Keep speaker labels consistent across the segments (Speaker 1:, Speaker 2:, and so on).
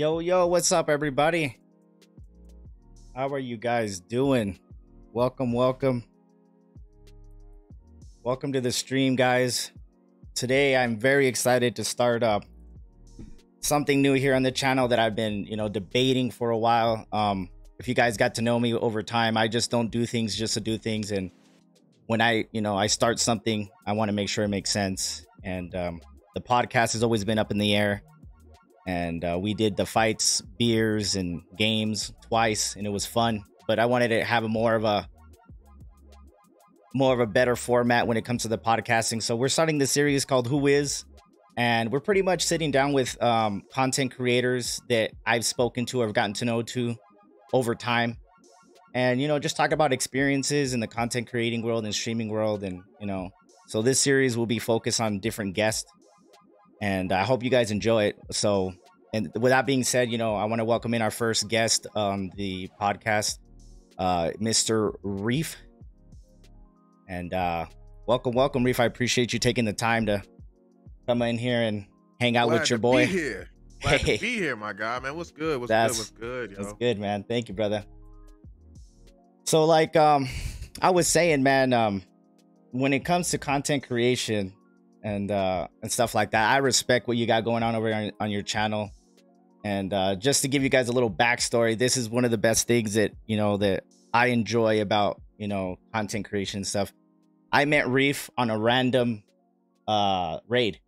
Speaker 1: Yo, what's up, everybody? How are you guys doing? Welcome, welcome. Welcome to the stream, guys. Today, I'm very excited to start up something new here on the channel that I've been, debating for a while. If you guys got to know me over time, I just don't do things just to do things. And when I start something, I want to make sure it makes sense. And the podcast has always been up in the air. And we did the fights, beers, and games twice, and it was fun. But I wanted to have a more of a better format when it comes to the podcasting. So we're starting this series called Who Is, and we're pretty much sitting down with content creators that I've spoken to or gotten to know over time, and just talk about experiences in the content creating world and streaming world. And so this series will be focused on different guests. And I hope you guys enjoy it. So, and with that being said, I want to welcome in our first guest on the podcast, Mr. Rief. And welcome, Rief. I appreciate you taking the time to come in here and hang out with your boy.
Speaker 2: Glad to be here, my guy, man. What's good? What's good?
Speaker 1: That's good, man. Thank you, brother. So, like I was saying, man, when it comes to content creation and stuff like that, I respect what you got going on over on your channel. And just to give you guys a little backstory, this is one of the best things that that I enjoy about content creation stuff. I met Rief on a random raid.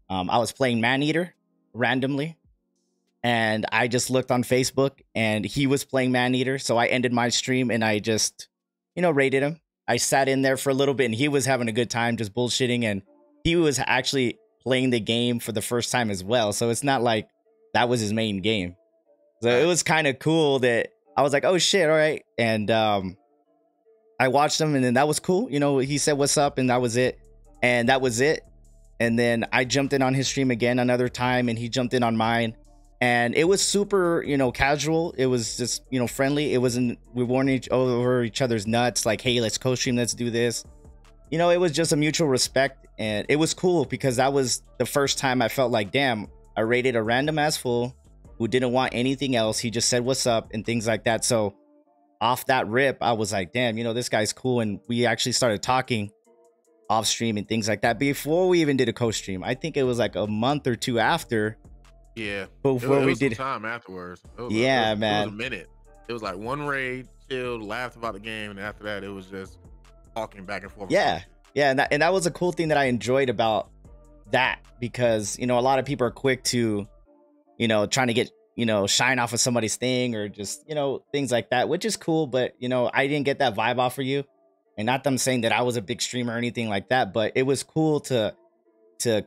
Speaker 1: I was playing Maneater randomly, and I just looked on Facebook and he was playing Maneater, so I ended my stream and I just raided him. I sat in there for a little bit and he was having a good time just bullshitting, and he was actually playing the game for the first time as well. So it's not like that was his main game. So it was kind of cool that I was like, oh shit, all right. And I watched him, and then that was cool. He said, what's up? And that was it. And that was it. And then I jumped in on his stream again another time, and he jumped in on mine. And it was super, casual. It was just, friendly. It wasn't, we weren't over each other's nuts. Like, hey, let's co-stream. Let's do this. It was just a mutual respect, and it was cool because that was the first time I felt like, damn, I rated a random ass fool who didn't want anything else. He just said, what's up, and things like that. So off that rip, I was like, damn, this guy's cool. And we actually started talking off stream and things like that before we even did a co-stream. I think it was like a month or two after.
Speaker 2: Yeah.
Speaker 1: Before
Speaker 2: we
Speaker 1: did
Speaker 2: some time afterwards.
Speaker 1: Man.
Speaker 2: It was a minute. It was like one raid, chilled, laughed about the game, and after that, it was just talking back and forth.
Speaker 1: Yeah. And that was a cool thing that I enjoyed about that, because, a lot of people are quick to, trying to get, shine off of somebody's thing or just, things like that, which is cool. But, I didn't get that vibe off of you. And not them saying that I was a big streamer or anything like that, but it was cool to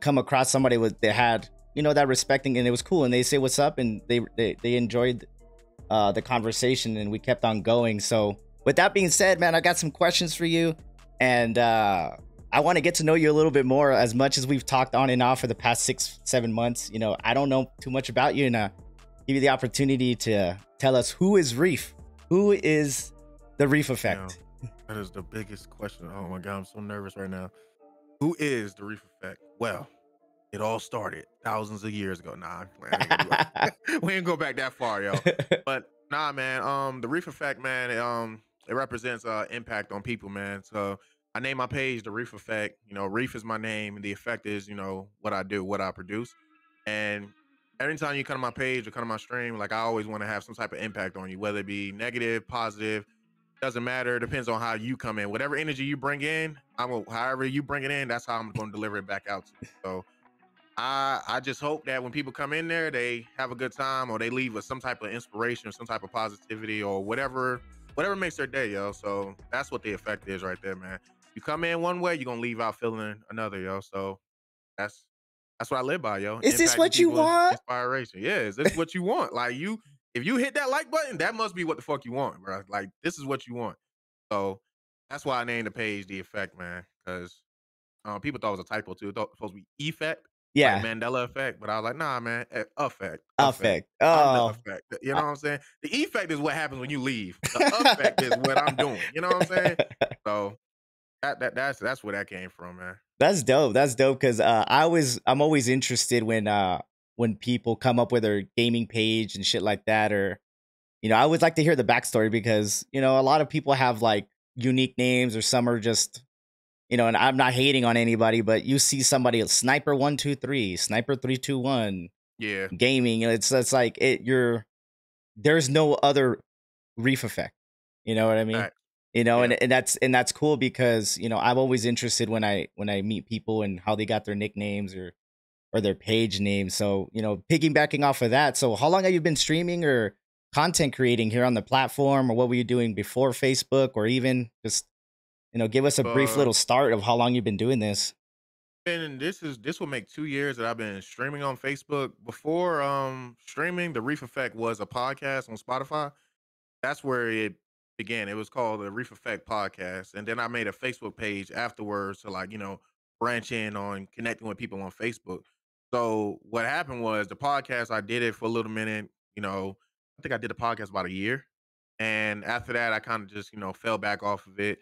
Speaker 1: come across somebody that had, that respecting, and it was cool. And they say, what's up? And they enjoyed the conversation, and we kept on going. So with that being said, man, I got some questions for you. And I want to get to know you a little bit more, as much as we've talked on and off for the past 6-7 months. I don't know too much about you, and give you the opportunity to tell us, who is Rief? Who is the Rief Effect?
Speaker 2: That is the biggest question. Oh my God, I'm so nervous right now. Who is the Rief Effect? Well, it all started thousands of years ago. Nah, we ain't go back that far, yo. But nah, man. The Rief Effect, man. It represents impact on people, man. So I named my page the Rief Effect. Rief is my name, and the effect is, what I do, what I produce. And every time you come to my page or come to my stream, like, I always want to have some type of impact on you, whether it be negative, positive, doesn't matter. It depends on how you come in. Whatever energy you bring in, however you bring it in, that's how I'm going to deliver it back out to you. So I just hope that when people come in there, they have a good time, or they leave with some type of inspiration or some type of positivity, or whatever makes their day, yo. So that's what the effect is right there, man. You come in one way, you're gonna leave out feeling another, yo. So that's what I live by, yo.
Speaker 1: Is this what you want?
Speaker 2: Inspiration. Yeah, is this what you want? Like, if you hit that like button, that must be what the fuck you want, bro. Like, this is what you want. So that's why I named the page The Effect, man. Because people thought it was a typo too. It was supposed to be effect.
Speaker 1: Yeah.
Speaker 2: Like Mandela effect. But I was like, nah, man. Effect.
Speaker 1: Effect.
Speaker 2: I'm the effect. You know what I'm saying? The effect is what happens when you leave. The effect is what I'm doing. You know what I'm saying? So that's where that came from, man.
Speaker 1: That's dope. That's dope, because I'm always interested when when people come up with their gaming page and shit like that, or I always like to hear the backstory because a lot of people have like unique names, or some are just and I'm not hating on anybody, but you see somebody Sniper 123, Sniper 321
Speaker 2: Yeah.
Speaker 1: gaming, it's like there's no other Reef Effect. You know what I mean?
Speaker 2: Right.
Speaker 1: And
Speaker 2: Yeah.
Speaker 1: that's cool because I'm always interested when I meet people and how they got their nicknames or their page names. So piggybacking off of that. So how long have you been streaming or content creating here on the platform, or what were you doing before Facebook, or even just give us a brief
Speaker 2: Uh,
Speaker 1: little start of how long you've been doing this?
Speaker 2: and this will make 2 years that I've been streaming on Facebook. Before streaming, the Reef Effect was a podcast on Spotify. That's where it began. It was called the Reef Effect Podcast, and then I made a Facebook page afterwards to like branch in on connecting with people on Facebook. So what happened was the podcast I did it for a little minute. I think I did the podcast about a year, and after that I kind of just fell back off of it,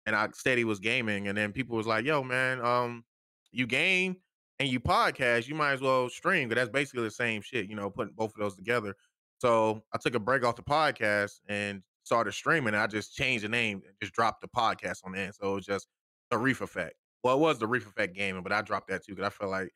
Speaker 2: and I steady was gaming, and then people was like, "Yo, man, you game and you podcast, you might as well stream because that's basically the same shit." Putting both of those together. So I took a break off the podcast and started streaming. And I just changed the name and just dropped the podcast on the end. So it was just the Reef Effect. Well, it was the Reef Effect Gaming, but I dropped that too because I felt like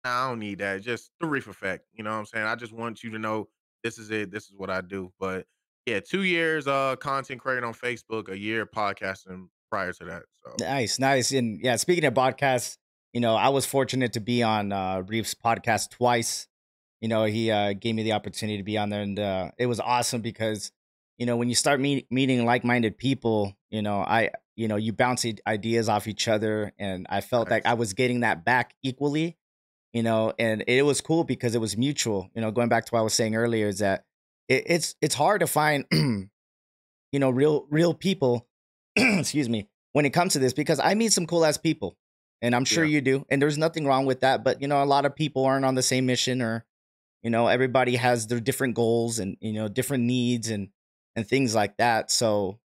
Speaker 2: nah, I don't need that. Just the Reef Effect. You know what I'm saying? I just want you to know this is it. This is what I do. But yeah, 2 years content creating on Facebook, a year podcasting prior to that. So
Speaker 1: Nice, nice. And yeah, speaking of podcasts, I was fortunate to be on Reef's podcast twice. He gave me the opportunity to be on there, and it was awesome because when you start meeting like-minded people, you bounce ideas off each other, and I felt like
Speaker 2: facts.
Speaker 1: I was getting that back equally. And it was cool because it was mutual. Going back to what I was saying earlier, is that it's hard to find real people, excuse me, when it comes to this, because I meet some cool ass people, and I'm sure
Speaker 2: Yeah.
Speaker 1: you do, and there's nothing wrong with that. But a lot of people aren't on the same mission, or everybody has their different goals and different needs and things like that. So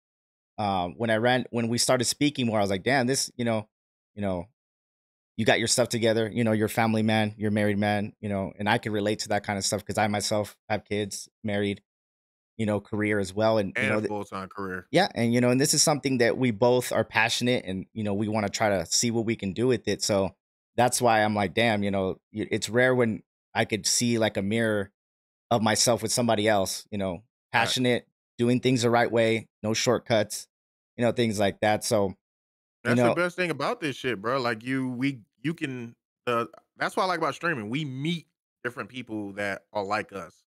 Speaker 1: when we started speaking more, I was like, damn, this you know you got your stuff together. You're a family man, you're a married man, and I can relate to that kind of stuff because I myself have kids, married, career as well, and
Speaker 2: And a full-time career.
Speaker 1: yeah, and and this is something that we both are passionate, and we want to try to see what we can do with it. So that's why I'm like, damn, it's rare when I could see like a mirror of myself with somebody else,
Speaker 2: Facts.
Speaker 1: passionate, doing things the right way, no shortcuts, things like that. So, you
Speaker 2: That's the
Speaker 1: know,
Speaker 2: best thing about this shit, bro. Like you can that's what I like about streaming. We meet different people that are like us.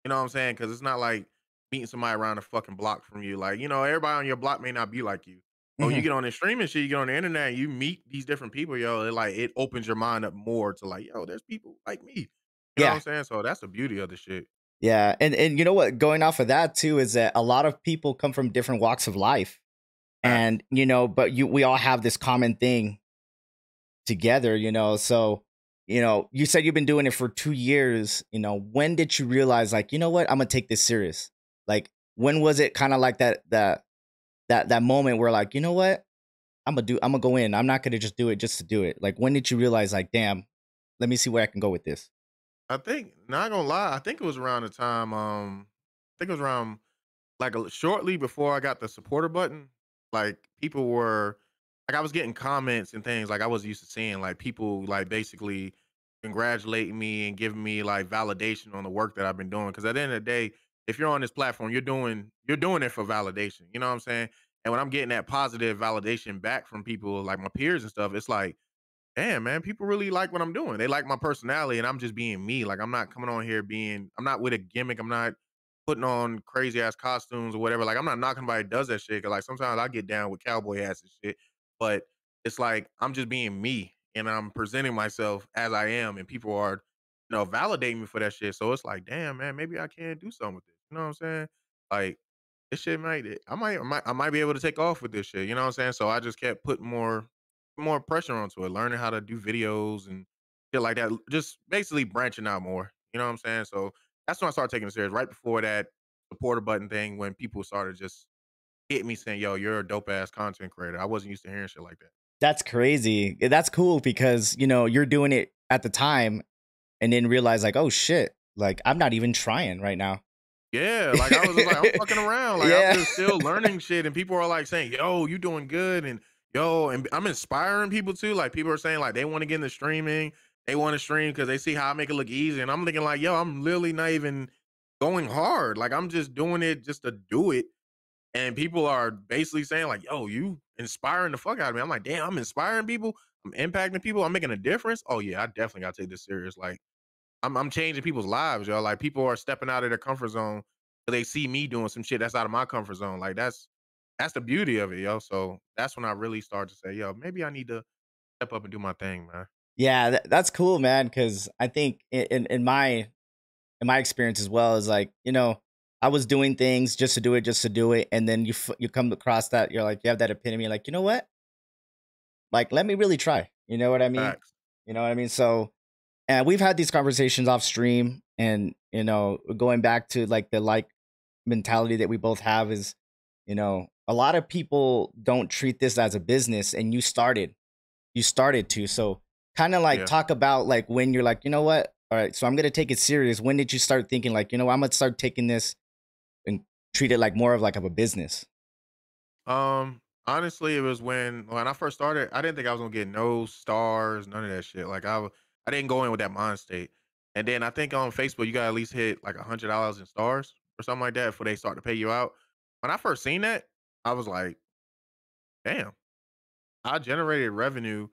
Speaker 2: You know what I'm saying? Because it's not like meeting somebody around the fucking block from you. Like, everybody on your block may not be like you. Oh, you
Speaker 1: mhm,
Speaker 2: get on the streaming shit, you get on the internet, you meet these different people, yo. It opens your mind up more to like, yo, there's people like me. You know what I'm
Speaker 1: yeah,
Speaker 2: saying? So that's the beauty of the shit.
Speaker 1: yeah, and you know what? Going off of that too is that a lot of people come from different walks of life,
Speaker 2: Facts.
Speaker 1: and but we all have this common thing together, so you said you've been doing it for 2 years. When did you realize, like, what, I'm gonna take this serious? Like, when was it kind of like that moment where, like, what, I'm gonna go in, I'm not gonna just do it just to do it? Like, when did you realize, like, damn, let me see where I can go with this?
Speaker 2: I think, not gonna lie, I think it was around the time, I think it was around like shortly before I got the supporter button. Like people were like I was getting comments and things like I was used to seeing like people like basically congratulating me and giving me like validation on the work that I've been doing. Cause at the end of the day, if you're on this platform, you're doing it for validation. You know what I'm saying? And when I'm getting that positive validation back from people like my peers and stuff, it's like, damn, man, people really like what I'm doing. They like my personality, and I'm just being me. Like I'm not coming on here I'm not with a gimmick. I'm not putting on crazy ass costumes or whatever. Like I'm not knocking anybody that does that shit. 'Cause like sometimes I get down with cowboy hats and shit, but it's like I'm just being me and I'm presenting myself as I am, and people are, validating me for that shit. So it's like, damn, man, maybe I can do something with this. You know what I'm saying? Like this shit I might be able to take off with this shit. You know what I'm saying? So I just kept putting more pressure onto it, learning how to do videos and shit like that. Just basically branching out more. You know what I'm saying? So that's when I started taking it serious. Right before that supporter button thing, when people started just hitting me saying, "Yo, you're a dope ass content creator." I wasn't used to hearing shit like that.
Speaker 1: That's crazy. That's cool because you're doing it at the time, and then realize like, oh shit, like I'm not even trying right now.
Speaker 2: Yeah, like, I was just like, "I'm fucking around." Like, I'm
Speaker 1: Yeah.
Speaker 2: just still learning shit, and people are, like, saying, "Yo, you doing good," and, "Yo," and I'm inspiring people too, like, people are saying, like, they wanna get into streaming, they wanna stream because they see how I make it look easy, and I'm thinking like, "Yo, I'm literally not even going hard." Like, I'm just doing it just to do it, and people are basically saying like, "Yo, you inspiring the fuck out of me." I'm like, "Damn, I'm inspiring people, I'm impacting people, I'm making a difference? Oh, yeah, I definitely gotta take this serious." Like, I'm changing people's lives, yo. Like, people are stepping out of their comfort zone, but they see me doing some shit that's out of my comfort zone. Like, that's the beauty of it, yo. So that's when I really start to say, yo, maybe I need to step up and do my thing, man.
Speaker 1: Yeah, that's cool, man. Because I think in my experience as well is like, I was doing things just to do it, and then you come across that you're like you have that epitome, like, you know what, like let me really try. You know what I mean?
Speaker 2: Facts.
Speaker 1: You know what I mean? So, and we've had these conversations off stream, and going back to like the like mentality that we both have is, a lot of people don't treat this as a business, and you started to. So kind of like
Speaker 2: Yeah.
Speaker 1: talk about like when you're like, you know what? All right, so I'm gonna take it serious. When did you start thinking like, I'm gonna start taking this and treat it like more of like of a business?
Speaker 2: Honestly, it was when I first started, I didn't think I was gonna get no stars, none of that shit. Like, I didn't go in with that mind state. And then I think on Facebook you gotta at least hit like $100 in stars or something like that before they start to pay you out. When I first seen that, I was like, damn. I generated revenue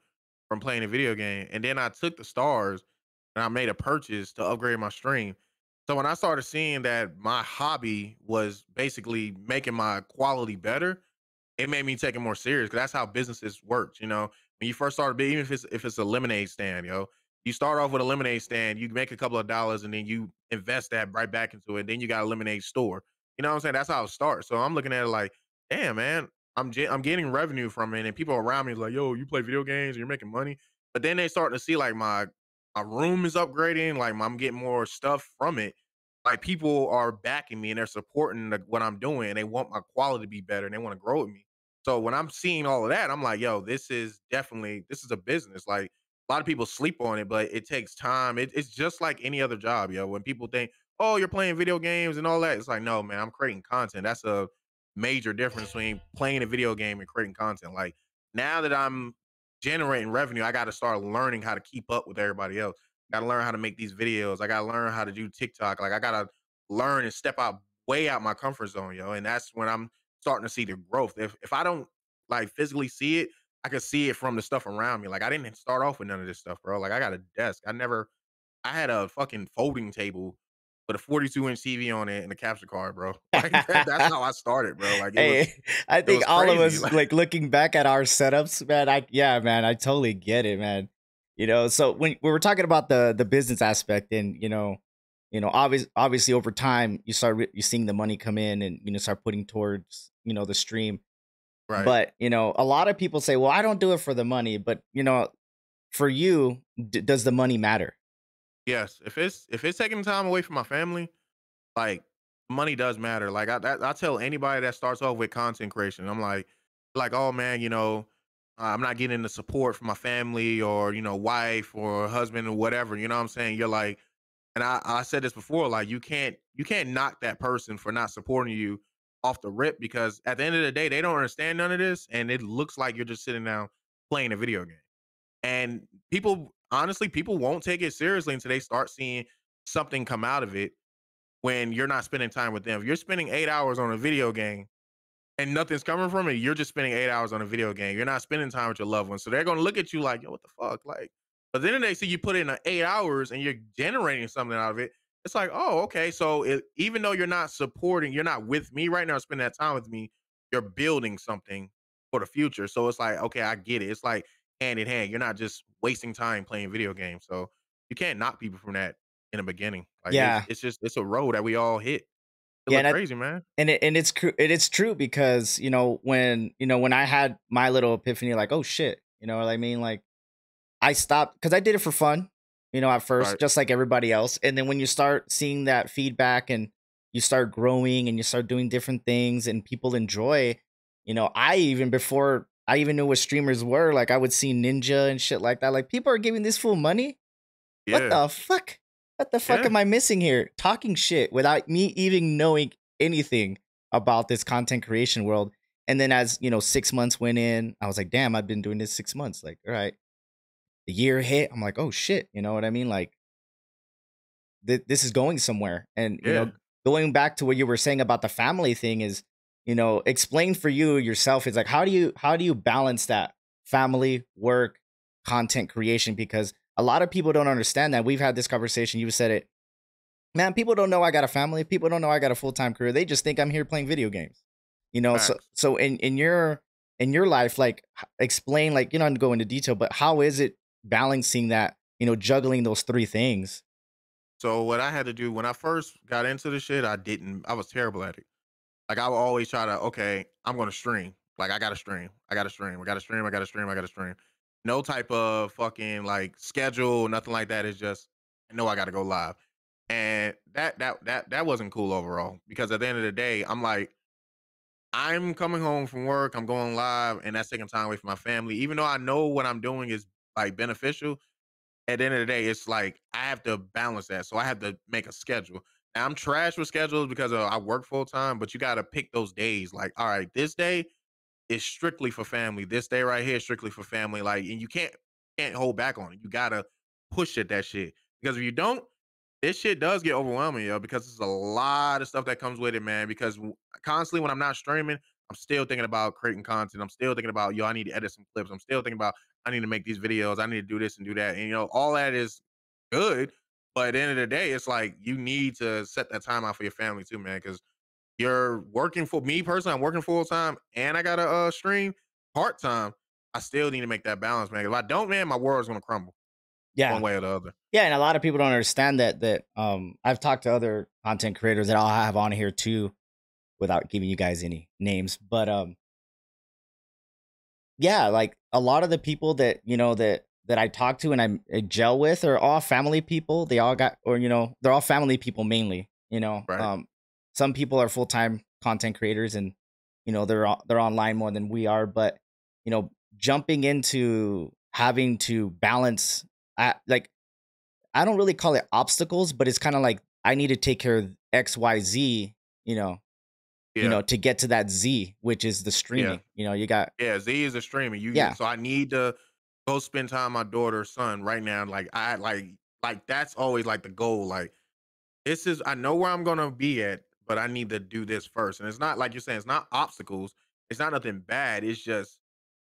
Speaker 2: from playing a video game, and then I took the stars and I made a purchase to upgrade my stream. So when I started seeing that my hobby was basically making my quality better, it made me take it more serious because that's how businesses work. When you first start, even if it's a lemonade stand, you start off with a lemonade stand, you make a couple of dollars, and then you invest that right back into it. Then you got a lemonade store. You know what I'm saying? That's how it starts. So I'm looking at it like, damn, man, I'm getting revenue from it, and people around me is like, yo, you play video games, and you're making money. But then they starting to see like my room is upgrading, like I'm getting more stuff from it. Like, people are backing me and they're supporting what I'm doing, and they want my quality to be better, and they want to grow with me. So when I'm seeing all of that, I'm like, yo, this is a business. Like, a lot of people sleep on it, but it takes time. It's just like any other job, yo. When people think, oh, you're playing video games and all that, it's like, no, man, I'm creating content. That's a major difference between playing a video game and creating content. Like, now that I'm generating revenue, I got to start learning how to keep up with everybody else. Got to learn how to make these videos. I got to learn how to do TikTok. Like, I got to learn and step out way out my comfort zone, yo. And that's when I'm starting to see the growth. If I don't like physically see it, I can see it from the stuff around me. Like, I didn't start off with none of this stuff, bro. Like, I got a desk. I had a fucking folding table with a 42-inch TV on it and a capture card, bro. Like, that's how I started, bro. Like,
Speaker 1: Hey, I
Speaker 2: it
Speaker 1: think
Speaker 2: was
Speaker 1: all of
Speaker 2: crazy.
Speaker 1: us
Speaker 2: Like,
Speaker 1: like looking back at our setups, man. Yeah, man, I totally get it, man. So when we were talking about the business aspect, and obviously over time you start you seeing the money come in, and start putting towards the stream.
Speaker 2: right.
Speaker 1: But a lot of people say, well, I don't do it for the money, but for you, does the money matter?
Speaker 2: Yes. If it's taking time away from my family, like, money does matter. Like, I tell anybody that starts off with content creation, I'm like, oh man, I'm not getting the support from my family or wife or husband or whatever. You know what I'm saying? You're like, and I said this before, like, you can't knock that person for not supporting you off the rip, because at the end of the day, they don't understand none of this, and it looks like you're just sitting down playing a video game. And people, honestly, people won't take it seriously until they start seeing something come out of it when you're not spending time with them. If you're spending 8 hours on a video game and nothing's coming from it, you're just spending 8 hours on a video game. You're not spending time with your loved ones. So they're gonna look at you like, yo, what the fuck? Like, but then they see you put in 8 hours and you're generating something out of it. It's like, oh, okay. So even though you're not supporting, you're not with me right now, spending that time with me, you're building something for the future. So it's like, okay, I get it. It's like hand in hand. You're not just wasting time playing video games. So you can't knock people from that in the beginning. Like, it's
Speaker 1: Yeah,
Speaker 2: it's just it's a road that we all hit. It
Speaker 1: yeah,
Speaker 2: look crazy, man.
Speaker 1: it's true because when I had my little epiphany, like, oh shit, what I mean, like I stopped because I did it for fun, at first,
Speaker 2: Right.
Speaker 1: just like everybody else. And then when you start seeing that feedback, and you start growing, and you start doing different things and people enjoy, I even before I even knew what streamers were, like I would see Ninja and shit like that. Like, people are giving this fool money. What
Speaker 2: Yeah.
Speaker 1: the fuck? What the fuck
Speaker 2: Yeah.
Speaker 1: am I missing here? Talking shit without me even knowing anything about this content creation world. And then as, 6 months went in, I was like, damn, I've been doing this 6 months. Like, all right. The year hit. I'm like, oh shit. You know what I mean? Like, this is going somewhere. And,
Speaker 2: Yeah.
Speaker 1: going back to what you were saying about the family thing is, explain for you yourself is like, how do you balance that family, work, content creation? Because a lot of people don't understand that. We've had this conversation. You said it, man. People don't know I got a family. People don't know I got a full-time career. They just think I'm here playing video games. So
Speaker 2: Facts.
Speaker 1: so in your life, like, explain, like, not to go into detail, but how is it balancing that, juggling those three things?
Speaker 2: So what I had to do when I first got into the shit, I was terrible at it. Like I would always try to, okay, I'm gonna stream. Like I gotta stream. I gotta stream. I gotta stream. I gotta stream. I gotta stream. No type of fucking like schedule, nothing like that. It's just I know I gotta go live. And that wasn't cool overall. Because at the end of the day, I'm like, I'm coming home from work, I'm going live, and that's taking time away from my family. Even though I know what I'm doing is like beneficial, at the end of the day, it's like I have to balance that. So I have to make a schedule. Now I'm trash with schedules because I work full time, but you got to pick those days. Like, all right, this day is strictly for family. This day right here is strictly for family. Like, and you can't hold back on it. You gotta push at that shit because if you don't, this shit does get overwhelming, yo, because there's a lot of stuff that comes with it, man. Because constantly when I'm not streaming, I'm still thinking about creating content. I'm still thinking about, yo, I need to edit some clips. I'm still thinking about, I need to make these videos. I need to do this and do that. And, all that is good. But at the end of the day, it's like you need to set that time out for your family too, man. Because you're working for me personally, I'm working full time and I got to stream part time. I still need to make that balance, man. If I don't, man, my world's going to crumble one
Speaker 1: Yeah.
Speaker 2: way or the other.
Speaker 1: Yeah, and a lot of people don't understand that I've talked to other content creators that I'll have on here too, without giving you guys any names. But yeah, like, a lot of the people that that I talk to and I gel with are all family people. They all got, or they're all family people mainly.
Speaker 2: Right.
Speaker 1: Some people are full time content creators, and they're online more than we are. But jumping into having to balance, like, I don't really call it obstacles, but it's kind of like I need to take care of X, Y, Z. You know,
Speaker 2: Yeah.
Speaker 1: to get to that Z, which is the
Speaker 2: Yeah.
Speaker 1: streaming. You got,
Speaker 2: Yeah, Z is a streaming.
Speaker 1: yeah,
Speaker 2: So I need to go spend time with my daughter's son right now. Like I like that's always like the goal. Like this is I know where I'm gonna be at, but I need to do this first. And it's not like you're saying, it's not obstacles. It's not nothing bad. It's just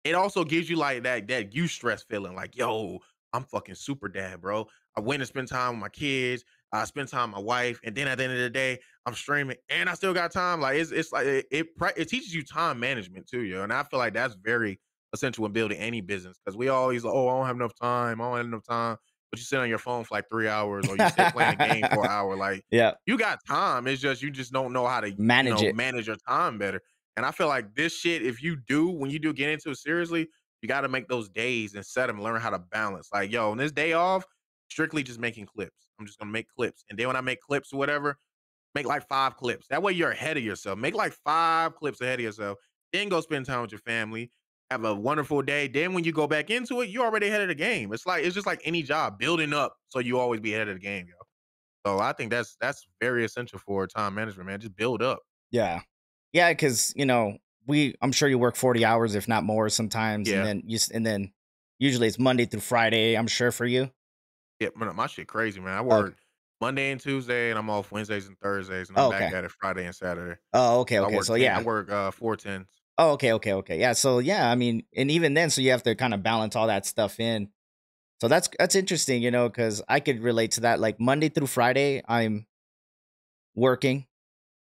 Speaker 2: it also gives you like that you stress feeling like, yo, I'm fucking super dad, bro. I went and spent time with my kids. I spent time with my wife, and then at the end of the day, I'm streaming, and I still got time. Like it's like it teaches you time management too, yo. And I feel like that's very essential in building any business because we always oh I don't have enough time, I don't have enough time. But you sit on your phone for like 3 hours, or you sit playing a game for an hour. Like
Speaker 1: yeah,
Speaker 2: you got time. It's just you just don't know how to
Speaker 1: manage it.
Speaker 2: manage your time better. And I feel like this shit, if you do, when you do get into it seriously, you got to make those days and set them, learn how to balance. Like, yo, on this day off, strictly just making clips. I'm just going to make clips. And then when I make clips or whatever, make like 5 clips. That way you're ahead of yourself. Make like 5 clips ahead of yourself. Then go spend time with your family. Have a wonderful day. Then when you go back into it, you're already ahead of the game. It's just like any job, building up so you always be ahead of the game, yo. So I think that's very essential for time management, man. Just build up.
Speaker 1: Yeah. Yeah, because I'm sure you work 40 hours, if not more, sometimes, and
Speaker 2: Yeah.
Speaker 1: then usually it's Monday through Friday. I'm sure for you.
Speaker 2: Yeah, my shit crazy, man. I
Speaker 1: Okay.
Speaker 2: work Monday and Tuesday, and I'm off Wednesdays and Thursdays, and I'm
Speaker 1: Oh,
Speaker 2: back
Speaker 1: okay.
Speaker 2: at it Friday and Saturday.
Speaker 1: Oh, okay.
Speaker 2: I
Speaker 1: Okay.
Speaker 2: work
Speaker 1: So
Speaker 2: 10. I
Speaker 1: yeah.
Speaker 2: work 4 10s.
Speaker 1: Oh, okay. Okay. Okay. Yeah. So yeah, I mean, and even then, so you have to kind of balance all that stuff in. So that's interesting, because I could relate to that. Like, Monday through Friday, I'm working,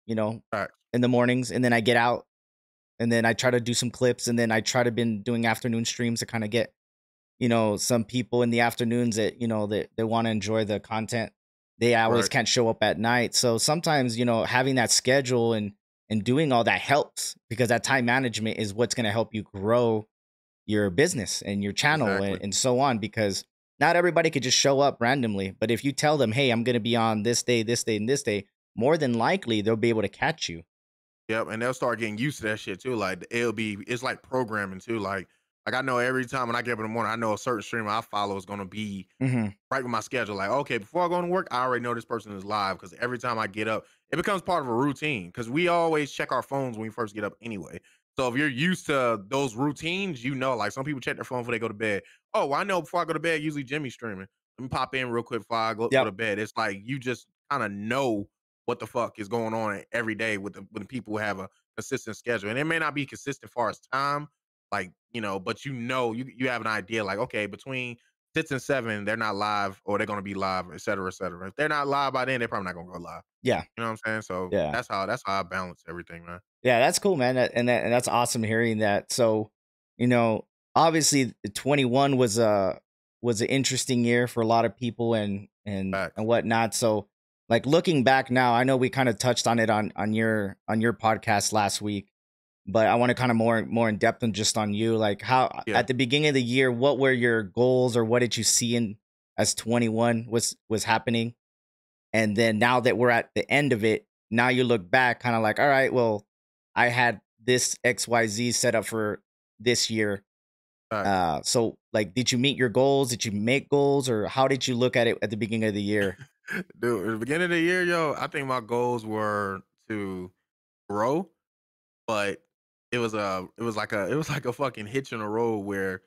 Speaker 1: you know,
Speaker 2: Facts.
Speaker 1: in the mornings, and then I get out, and then I try to do some clips, and then I try to been doing afternoon streams to kind of get, some people in the afternoons that, that want to enjoy the content. They always
Speaker 2: Right.
Speaker 1: can't show up at night. So sometimes, having that schedule and doing all that helps, because that time management is what's going to help you grow your business and your channel,
Speaker 2: Exactly.
Speaker 1: and so on, because not everybody could just show up randomly. But if you tell them, hey, I'm going to be on this day, and this day, more than likely they'll be able to catch you.
Speaker 2: Yep. And they'll start getting used to that shit too. Like it's like programming too. Like Like I know every time when I get up in the morning, I know a certain streamer I follow is gonna be
Speaker 1: Hmm.
Speaker 2: right with my schedule. Like, okay, before I go to work, I already know this person is live because every time I get up, it becomes part of a routine because we always check our phones when we first get up anyway. So if you're used to those routines, you know, like some people check their phone before they go to bed. Oh, well, I know before I go to bed, usually Jimmy's streaming. Let me pop in real quick before I go
Speaker 1: Yep.
Speaker 2: to bed. It's like you just kind of know what the fuck is going on every day with when people have a consistent schedule. And it may not be consistent far as time, like, but you have an idea, like, okay, between 6 and 7, they're not live or they're gonna be live, et cetera, et cetera. If they're not live by then, they're probably not gonna go live.
Speaker 1: Yeah.
Speaker 2: You know what I'm saying? So
Speaker 1: Yeah.
Speaker 2: that's how I balance everything, man.
Speaker 1: Yeah, that's cool, man. And that's awesome hearing that. So, you know, obviously 21 was an interesting year for a lot of people and
Speaker 2: Facts.
Speaker 1: whatnot. So, like looking back now, I know we kind of touched on it on your podcast last week, but I want to kind of more in depth and just on you. Like how
Speaker 2: Yeah.
Speaker 1: at the beginning of the year, what were your goals or what did you see in as 21 was happening? And then now that we're at the end of it, now you look back kind of like, all right, well, I had this XYZ set up for this year.
Speaker 2: Facts.
Speaker 1: So like, did you meet your goals? Did you make goals, or how did you look at it at the beginning of the year?
Speaker 2: Dude, at the beginning of the year, yo, I think my goals were to grow, but it was like a fucking hitch in the road where,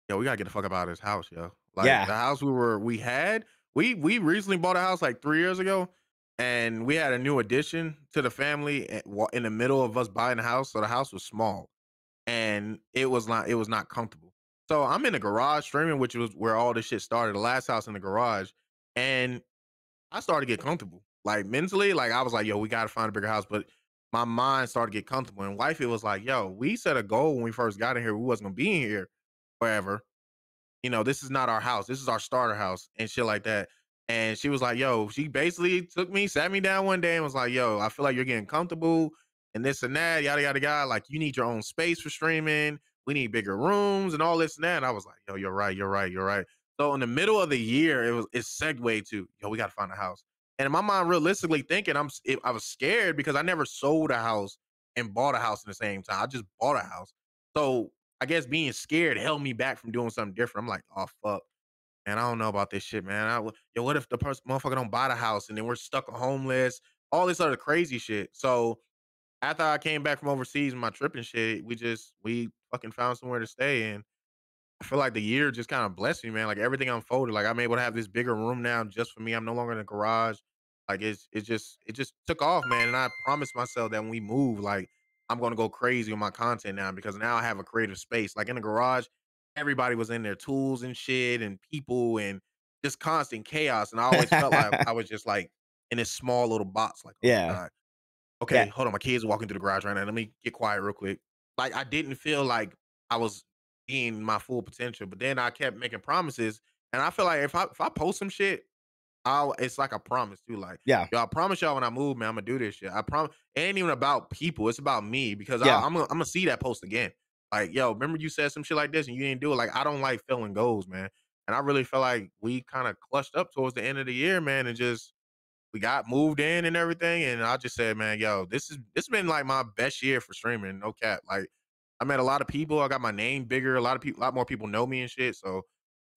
Speaker 2: yo, we gotta get the fuck up out of this house, yo. Like
Speaker 1: Yeah,
Speaker 2: the house we recently bought a house like 3 years ago, and we had a new addition to the family in the middle of us buying the house. So the house was small, and it was not comfortable. So I'm in the garage streaming, which was where all this shit started. The last house in the garage, and I started to get comfortable. Like mentally, like I was like, yo, we gotta find a bigger house. But my mind started to get comfortable. And wifey was like, yo, we set a goal when we first got in here. We wasn't gonna be in here forever. This is not our house. This is our starter house and shit like that. And she was like, yo, she basically sat me down one day and was like, yo, I feel like you're getting comfortable and this and that, yada, yada, yada. Like, you need your own space for streaming. We need bigger rooms and all this and that. And I was like, yo, you're right, you're right, you're right. So in the middle of the year, it segued to, yo, we got to find a house. And in my mind, realistically thinking, I was scared because I never sold a house and bought a house in the same time. I just bought a house. So I guess being scared held me back from doing something different. I'm like, oh fuck, man, I don't know about this shit, man. Yo, what if the person motherfucker don't buy the house and then we're stuck homeless? All this other crazy shit. So after I came back from overseas, my trip and shit, we fucking found somewhere to stay, and I feel like the year just kind of blessed me, man. Like everything unfolded. Like I'm able to have this bigger room now just for me. I'm no longer in the garage. Like it just took off, man. And I promised myself that when we move, like I'm gonna go crazy on my content now because now I have a creative space. Like in the garage, everybody was in their tools and shit and people and just constant chaos. And I always felt like I was just like in this small little box, like, oh my
Speaker 1: yeah,
Speaker 2: God. Okay,
Speaker 1: yeah,
Speaker 2: hold on. My kids are walking through the garage right now. Let me get quiet real quick. Like I didn't feel like I was being my full potential, but then I kept making promises, and I feel like if I post some shit, it's like a promise too. Like,
Speaker 1: yeah,
Speaker 2: yo, I promise y'all when I move, man, I'm gonna do this shit. I promise. It ain't even about people. It's about me because
Speaker 1: yeah.
Speaker 2: I'm gonna see that post again. Like, yo, remember you said some shit like this and you didn't do it. Like, I don't like filling goals, man. And I really feel like we kind of clutched up towards the end of the year, man, and just we got moved in and everything, and I just said, "Man, yo, this has been like my best year for streaming, no cap." Like, I met a lot of people. I got my name bigger. A lot more people know me and shit. So,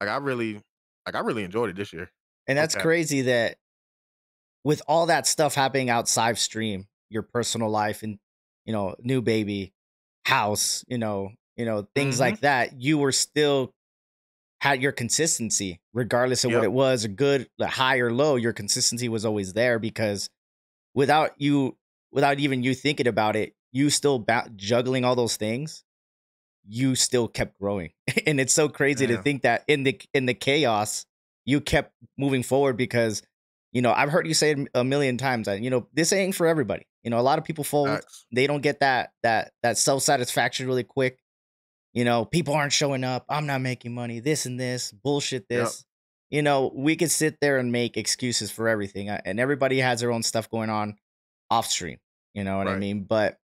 Speaker 2: like, I really enjoyed it this year.
Speaker 1: And
Speaker 2: No
Speaker 1: that's
Speaker 2: cap.
Speaker 1: crazy that with all that stuff happening outside stream, your personal life and new baby, house, things
Speaker 2: Hmm.
Speaker 1: like that, you were still had your consistency regardless of what
Speaker 2: Yep.
Speaker 1: it was, a good, like, high or low. Your consistency was always there because without you, without even you thinking about it, you still juggling all those things, you still kept growing. And it's so crazy to
Speaker 2: Yeah.
Speaker 1: think that in the chaos you kept moving forward because I've heard you say it a million times that this ain't for everybody. A lot of people fold.
Speaker 2: Facts.
Speaker 1: They don't get that self-satisfaction really quick. People aren't showing up, I'm not making money, this and this bullshit,
Speaker 2: Yep.
Speaker 1: this. We could sit there and make excuses for everything, and everybody has their own stuff going on off stream. You know what I
Speaker 2: Right.
Speaker 1: mean? But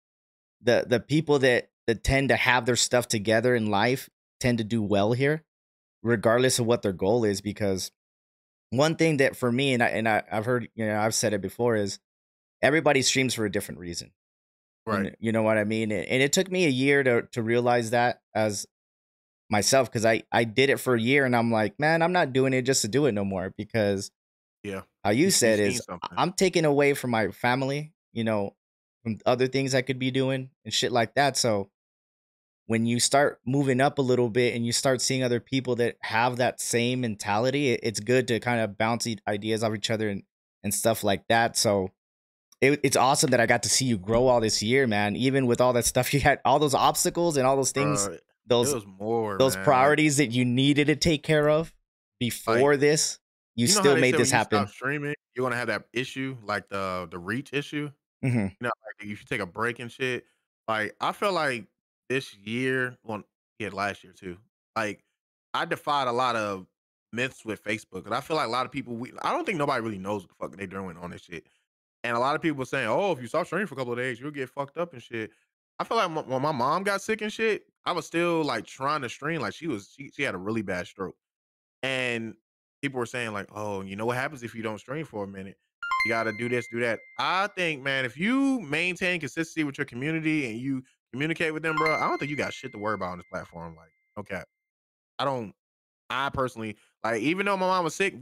Speaker 1: the people that tend to have their stuff together in life tend to do well here, regardless of what their goal is. Because one thing that for me, I've heard, I've said it before, is everybody streams for a different reason.
Speaker 2: Right.
Speaker 1: You know what I mean? And it took me a year to realize that, as myself because I did it for a year and I'm like, man, I'm not doing it just to do it no more because
Speaker 2: Yeah.
Speaker 1: how you
Speaker 2: You
Speaker 1: said
Speaker 2: seen
Speaker 1: is
Speaker 2: something.
Speaker 1: I'm taking away from my family, from other things I could be doing and shit like that. So when you start moving up a little bit and you start seeing other people that have that same mentality, it's good to kind of bounce ideas off each other and stuff like that. So it's awesome that I got to see you grow all this year, man. Even with all that stuff you had, all those obstacles and all those things,
Speaker 2: Bro, it
Speaker 1: those
Speaker 2: was more,
Speaker 1: those
Speaker 2: man.
Speaker 1: priorities that you needed to take care of
Speaker 2: Like
Speaker 1: before this, you
Speaker 2: you know how
Speaker 1: still
Speaker 2: they
Speaker 1: made
Speaker 2: say when
Speaker 1: this
Speaker 2: you stop
Speaker 1: happen.
Speaker 2: streaming, you're gonna have that issue, like the reach issue.
Speaker 1: Hmm.
Speaker 2: You know, like if you take a break and shit. Like I feel like this year, well, yeah, last year too. Like I defied a lot of myths with Facebook, and I feel like a lot of people. I don't think nobody really knows what the fuck they doing on this shit. And a lot of people were saying, "Oh, if you stop streaming for a couple of days, you'll get fucked up and shit." I feel like when my mom got sick and shit, I was still like trying to stream. Like she had a really bad stroke. And people were saying like, "Oh, you know what happens if you don't stream for a minute? You got to do this, do that." I think, man, if you maintain consistency with your community and you communicate with them, bro, I don't think you got shit to worry about on this platform. Like, okay, I don't. I personally like, even though my mom was sick,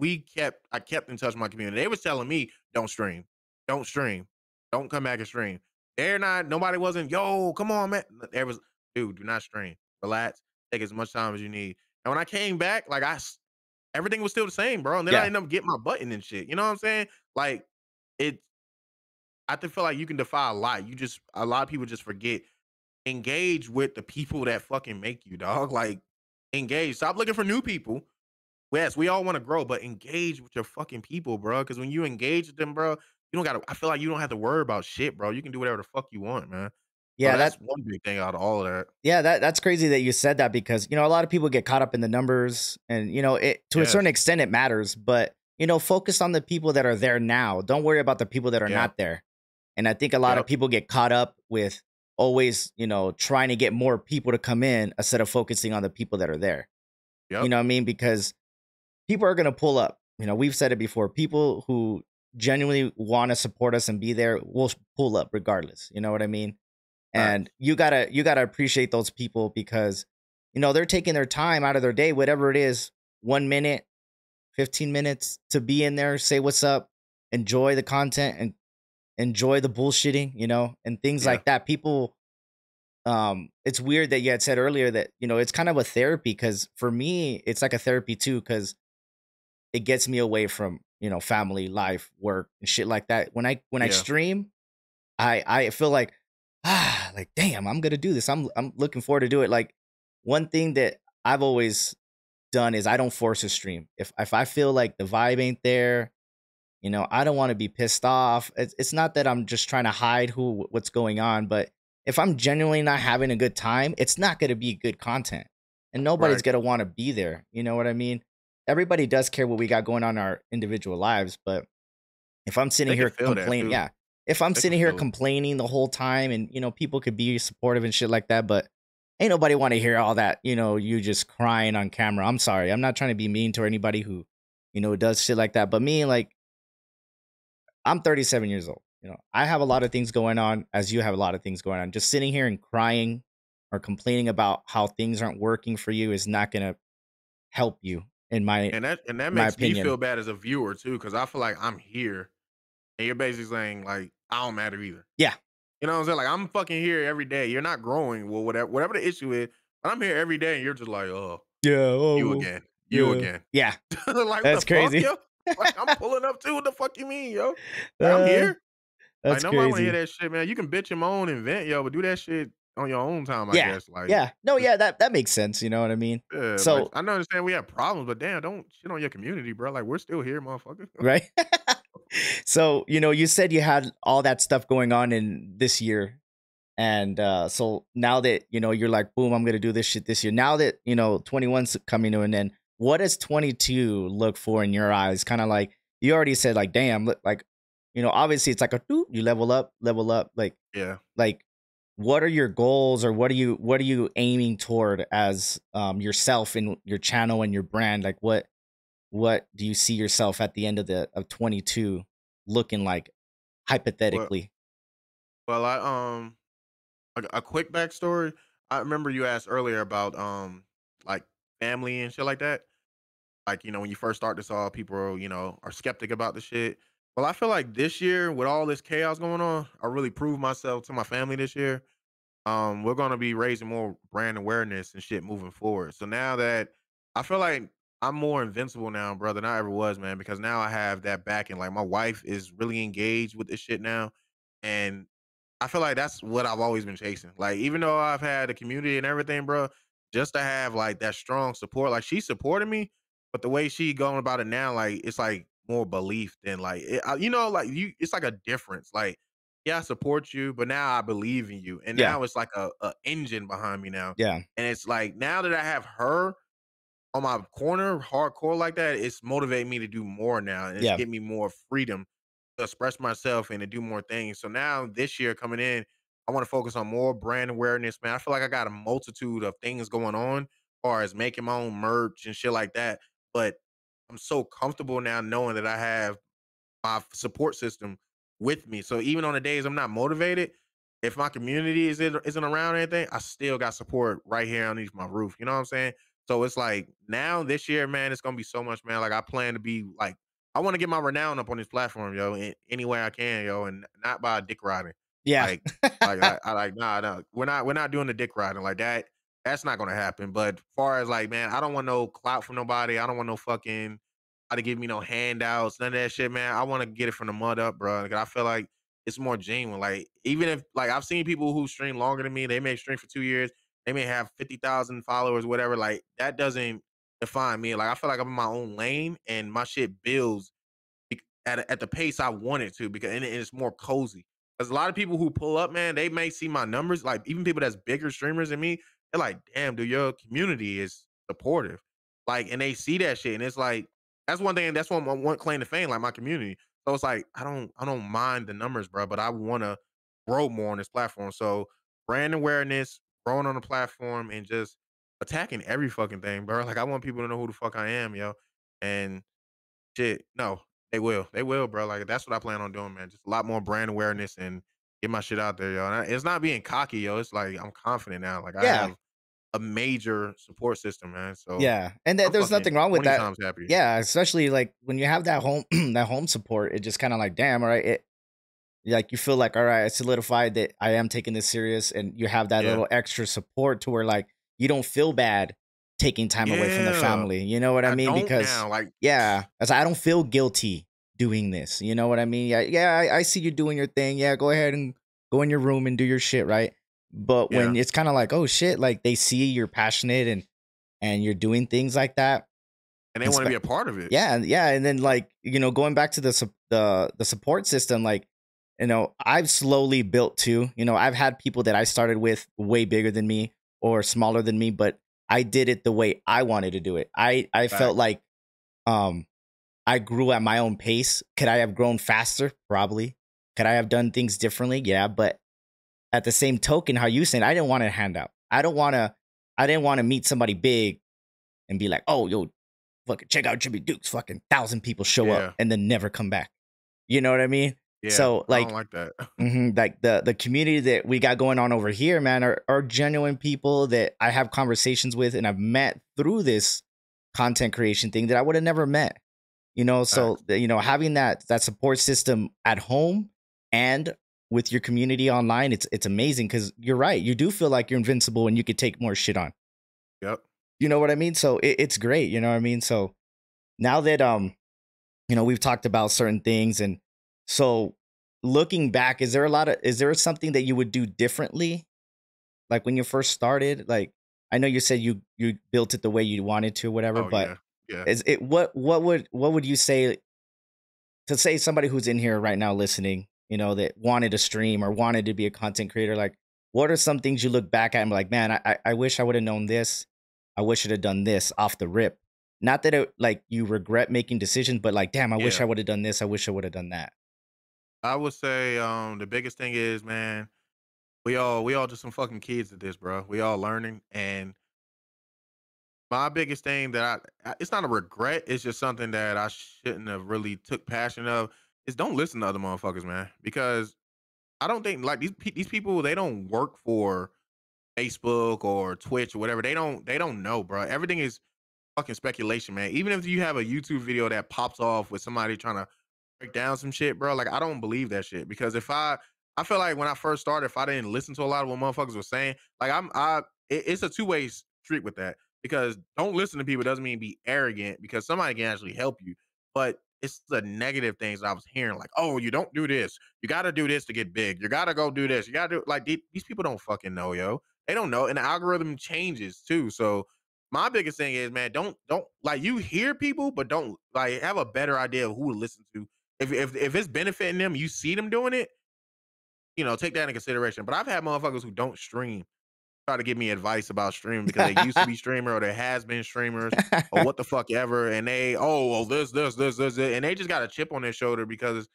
Speaker 2: I kept in touch with my community. They was telling me, "Don't stream, don't stream, don't come back and stream." They're not. Nobody wasn't. Yo, come on, man. There was, dude, do not stream. Relax. Take as much time as you need. And when I came back, like everything was still the same, bro. And then I
Speaker 1: Yeah.
Speaker 2: ended up getting my button and shit. You know what I'm saying? Like it I just feel like you can defy a lot. A lot of people just forget. Engage with the people that fucking make you, dog. Like engage. Stop looking for new people. Yes, we all want to grow, but engage with your fucking people, bro. Because when you engage with them, bro, you don't gotta I feel like you don't have to worry about shit, bro. You can do whatever the fuck you want, man. So
Speaker 1: Yeah,
Speaker 2: that's
Speaker 1: that
Speaker 2: one big thing out of all of that.
Speaker 1: yeah, that's crazy that you said that because, a lot of people get caught up in the numbers and, it to a certain
Speaker 2: Yes.
Speaker 1: extent it matters, but, focus on the people that are there now. Don't worry about the people that are
Speaker 2: Yeah.
Speaker 1: not there. And I think a lot of
Speaker 2: Yep.
Speaker 1: people get caught up with always, trying to get more people to come in instead of focusing on the people that are there. You
Speaker 2: Yep.
Speaker 1: know what I mean? Because people are going to pull up. We've said it before. People who genuinely want to support us and be there will pull up regardless. You know what I mean? And
Speaker 2: Facts.
Speaker 1: you gotta appreciate those people because they're taking their time out of their day, whatever it is, 1 minute, 15 minutes to be in there, say what's up, enjoy the content and enjoy the bullshitting, and things
Speaker 2: Yeah.
Speaker 1: like that. People, it's weird that you had said earlier that it's kind of a therapy because for me it's like a therapy too because it gets me away from family life, work, and shit like that. When I
Speaker 2: Yeah.
Speaker 1: stream, I feel like, like damn, I'm gonna do this. I'm looking forward to do it. Like one thing that I've always done is I don't force a stream. If I feel like the vibe ain't there, I don't want to be pissed off. It's not that I'm just trying to hide what's going on, but if I'm genuinely not having a good time, it's not gonna be good content, and nobody's
Speaker 2: Right.
Speaker 1: gonna want to be there. You know what I mean? Everybody does care what we got going on in our individual lives, but if I'm sitting
Speaker 2: They can
Speaker 1: here
Speaker 2: feel that
Speaker 1: complaining,
Speaker 2: too.
Speaker 1: yeah. If I'm
Speaker 2: They can
Speaker 1: sitting here
Speaker 2: feel it.
Speaker 1: complaining the whole time and, people could be supportive and shit like that, but ain't nobody want to hear all that, you just crying on camera. I'm sorry. I'm not trying to be mean to anybody who, does shit like that. But me, like, I'm 37 years old. I have a lot of things going on as you have a lot of things going on. Just sitting here and crying or complaining about how things aren't working for you is not going to help you in my
Speaker 2: And that
Speaker 1: my
Speaker 2: makes me feel
Speaker 1: opinion.
Speaker 2: bad as a viewer too, because I feel like I'm here and you're basically saying like I don't matter either.
Speaker 1: Yeah.
Speaker 2: You know what I'm saying? Like I'm fucking here every day. You're not growing. Well, whatever the issue is, but I'm here every day and you're just like, oh,
Speaker 1: Yeah. Oh,
Speaker 2: you
Speaker 1: well,
Speaker 2: again. You
Speaker 1: yeah.
Speaker 2: again.
Speaker 1: Yeah.
Speaker 2: Like what the
Speaker 1: That's
Speaker 2: fuck,
Speaker 1: crazy.
Speaker 2: yo? Like I'm pulling up too. What the fuck you mean, yo? Like I'm
Speaker 1: uh,
Speaker 2: here. Like
Speaker 1: that's
Speaker 2: nobody wanna hear
Speaker 1: crazy.
Speaker 2: that shit, man. You can bitch and moan and vent, yo, but do that shit on your own time, I
Speaker 1: Yeah.
Speaker 2: guess. Like
Speaker 1: Yeah. No,
Speaker 2: just
Speaker 1: yeah, that makes sense, you know what I mean?
Speaker 2: yeah, like
Speaker 1: So,
Speaker 2: I know understand we have problems, but damn, don't shit on your community, bro. Like we're still here, motherfucker.
Speaker 1: right? So, you said you had all that stuff going on in this year. And so now that, you're like, boom, I'm gonna do this shit this year. Now that, 21's coming to an end, what does 22 look for in your eyes? Kind of like you already said, like, damn, look, like, obviously it's like a doop, you level up,
Speaker 2: Yeah.
Speaker 1: like what are your goals or what are you aiming toward as yourself and your channel and your brand? Like what do you see yourself at the end of 22 looking like
Speaker 2: Well
Speaker 1: hypothetically?
Speaker 2: well I a quick backstory. I remember you asked earlier about like family and shit like that. Like, when you first start this all, people are, are skeptic about the shit. Well, I feel like this year with all this chaos going on, I really proved myself to my family this year. We're gonna be raising more brand awareness and shit moving forward. So now that I feel like I'm more invincible now, brother, than I ever was, man, because now I have that backing. Like my wife is really engaged with this shit now. And I feel like that's what I've always been chasing. Like, even though I've had a community and everything, bro, just to have like that strong support. Like she supported me, but the way she going about it now, like it's like more belief than like like it's like a difference. Like, yeah, I support you, but now I believe in you, and
Speaker 1: Yeah.
Speaker 2: now it's like a engine behind me now,
Speaker 1: Yeah.
Speaker 2: and it's like now that I have her on my corner, hardcore like that, it's motivating me to do more now, and it's
Speaker 1: Yeah.
Speaker 2: getting me more freedom to express myself and to do more things. So now this year coming in, I want to focus on more brand awareness, man. I feel like I got a multitude of things going on, as far as making my own merch and shit like that. But I'm so comfortable now knowing that I have my support system with me. So even on the days I'm not motivated, if my community isn't around anything, I still got support right here underneath my roof. You know what I'm saying? So it's like now this year, man, it's gonna be so much, man. Like I plan to be like, I want to get my renown up on this platform, yo, in any way I can, yo, and not by dick riding.
Speaker 1: Yeah.
Speaker 2: Like, I like, nah, no, we're not doing the dick riding like that. That's not gonna happen. But far as like, man, I don't want no clout from nobody. I don't want no fucking to give me no handouts, none of that shit, man. I want to get it from the mud up, bro. Like, I feel like it's more genuine. Like, even if like I've seen people who stream longer than me, they may stream for 2 years, they may have 50,000 followers, whatever. Like, that doesn't define me. Like, I feel like I'm in my own lane and my shit builds at the pace I want it to, because and it's more cozy. Because a lot of people who pull up, man, they may see my numbers, like even people that's bigger streamers than me, they're like, damn, dude, your community is supportive. Like, and they see that shit, and it's like that's one thing. That's one claim to fame, like my community. So it's like I don't mind the numbers, bro, but I want to grow more on this platform. So brand awareness, growing on the platform, and just attacking every fucking thing, bro. Like I want people to know who the fuck I am, yo. And shit, no, they will. They will, bro. Like that's what I plan on doing, man. Just a lot more brand awareness and get my shit out there, yo. And it's not being cocky, yo. It's like I'm confident now. Like I
Speaker 1: Yeah.
Speaker 2: have a major support system, man. So
Speaker 1: Yeah. And
Speaker 2: I'm
Speaker 1: there's
Speaker 2: fucking
Speaker 1: nothing wrong with
Speaker 2: 20
Speaker 1: that.
Speaker 2: times happier.
Speaker 1: Yeah, especially like when you have that home that home support, it just kind of like, damn, all right, like you feel like, all right, I solidified that I am taking this serious, and you have that
Speaker 2: Yeah.
Speaker 1: little extra support to where like you don't feel bad taking time away from the
Speaker 2: Yeah.
Speaker 1: family. You know what I
Speaker 2: I
Speaker 1: mean?
Speaker 2: don't
Speaker 1: Because
Speaker 2: now. Like,
Speaker 1: yeah, as I don't feel guilty doing this. You know what I mean? Yeah, yeah, I see you doing your thing. Yeah, go ahead and go in your room and do your shit, right? But
Speaker 2: yeah.
Speaker 1: when it's kind of like, oh shit, like they see you're passionate and you're doing things like that,
Speaker 2: And they
Speaker 1: and
Speaker 2: want to be a part of it.
Speaker 1: yeah, yeah, and then like going back to the support system, like I've slowly built too. I've had people that I started with way bigger than me or smaller than me, but I did it the way I wanted to do it. I felt
Speaker 2: Facts.
Speaker 1: like um I grew at my own pace. Could I have grown faster? Probably. Could I have done things differently? Yeah, but at the same token, how you saying, I didn't want a handout. I didn't want to meet somebody big and be like, oh, yo, fucking check out Jimmy Dukes. Fucking 1,000 people show up
Speaker 2: Yeah.
Speaker 1: and then never come back. You know what I mean?
Speaker 2: Yeah.
Speaker 1: So
Speaker 2: I don't
Speaker 1: like,
Speaker 2: like that.
Speaker 1: like the community that we got going on over here, man, are genuine people that I have conversations with and I've met through this content creation thing that I would have never met. So
Speaker 2: Facts.
Speaker 1: having that support system at home and with your community online, it's amazing because you're right. You do feel like you're invincible and you could take more shit on.
Speaker 2: Yep.
Speaker 1: You know what I mean? So it's great. You know what I mean? So now that we've talked about certain things, and so looking back, is there something that you would do differently? Like when you first started, like I know you said you built it the way you wanted to, whatever,
Speaker 2: Oh
Speaker 1: but
Speaker 2: yeah. Yeah.
Speaker 1: is it what would you say to say somebody who's in here right now listening, that wanted to stream or wanted to be a content creator, like what are some things you look back at and be like, man, I wish I would have known this. I wish I'd have done this off the rip. Not that like you regret making decisions, but like, damn, I wish
Speaker 2: Yeah.
Speaker 1: I would have done this. I wish I would have done that.
Speaker 2: I would say the biggest thing is, man, we all just some fucking kids at this, bro. We all learning, and my biggest thing that it's not a regret, it's just something that I shouldn't have really took passion of, is don't listen to other motherfuckers, man. Because I don't think like these people, they don't work for Facebook or Twitch or whatever. They don't know, bro. Everything is fucking speculation, man. Even if you have a YouTube video that pops off with somebody trying to break down some shit, bro, like I don't believe that shit because if I feel like when I first started, if I didn't listen to a lot of what motherfuckers were saying, like it's a two-way street with that because don't listen to people doesn't mean be arrogant because somebody can actually help you, but it's the negative things that I was hearing, like, oh, you don't do this, you got to do this to get big, you got to go do this, you got to do like these people don't fucking know, yo. They don't know, and the algorithm changes too. So my biggest thing is, man, don't like you hear people, but don't like have a better idea of who to listen to. If it's benefiting them, you see them doing it, take that into consideration. But I've had motherfuckers who don't stream try to give me advice about streaming because they used to be streamer or they has been streamers or what the fuck ever, and they well this, and they just got a chip on their shoulder because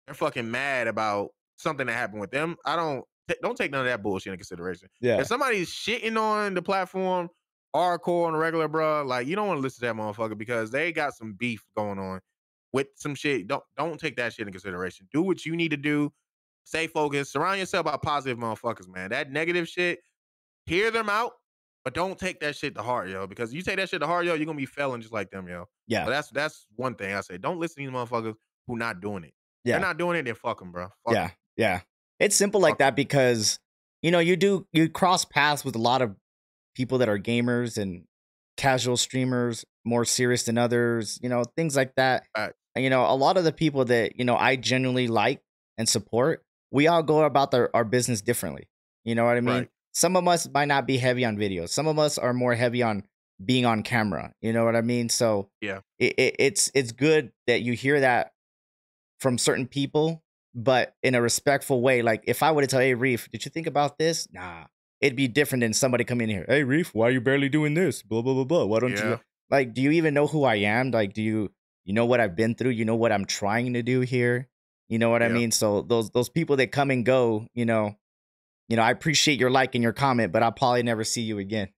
Speaker 2: they're fucking mad about something that happened with them. I don't take none of that bullshit into consideration. If
Speaker 1: Yeah.
Speaker 2: somebody's shitting on the platform hardcore on the regular, bro, like you don't want to listen to that motherfucker because they got some beef going on with some shit. Don't take that shit into consideration. Do what you need to do. Stay focused. Surround yourself by positive motherfuckers, man. That negative shit, hear them out, but don't take that shit to heart, yo. Because you take that shit to heart, yo, you're gonna be failing just like them, yo.
Speaker 1: Yeah.
Speaker 2: So that's one thing I say. Don't listen to these motherfuckers who not doing it. They're
Speaker 1: Yeah.
Speaker 2: not doing it, then fuck them, bro. Fuck
Speaker 1: Yeah.
Speaker 2: them.
Speaker 1: Yeah. It's simple like
Speaker 2: Fuck them.
Speaker 1: that because you cross paths with a lot of people that are gamers and casual streamers, more serious than others, things like that. And, a lot of the people that, I genuinely like and support, we all go about our business differently. You know what I mean?
Speaker 2: Right.
Speaker 1: Some of us might not be heavy on videos. Some of us are more heavy on being on camera. You know what I mean? So
Speaker 2: Yeah.
Speaker 1: it's good that you hear that from certain people, but in a respectful way. Like if I were to tell, hey Reef, did you think about this? Nah. It'd be different than somebody coming in here. Hey Reef, why are you barely doing this? Blah blah blah blah. Why don't you
Speaker 2: Yeah.
Speaker 1: like do you even know who I am? Like do you know what I've been through? You know what I'm trying to do here? You know what I
Speaker 2: Yeah.
Speaker 1: mean? So those people that come and go, I appreciate your like and your comment, but I'll probably never see you again.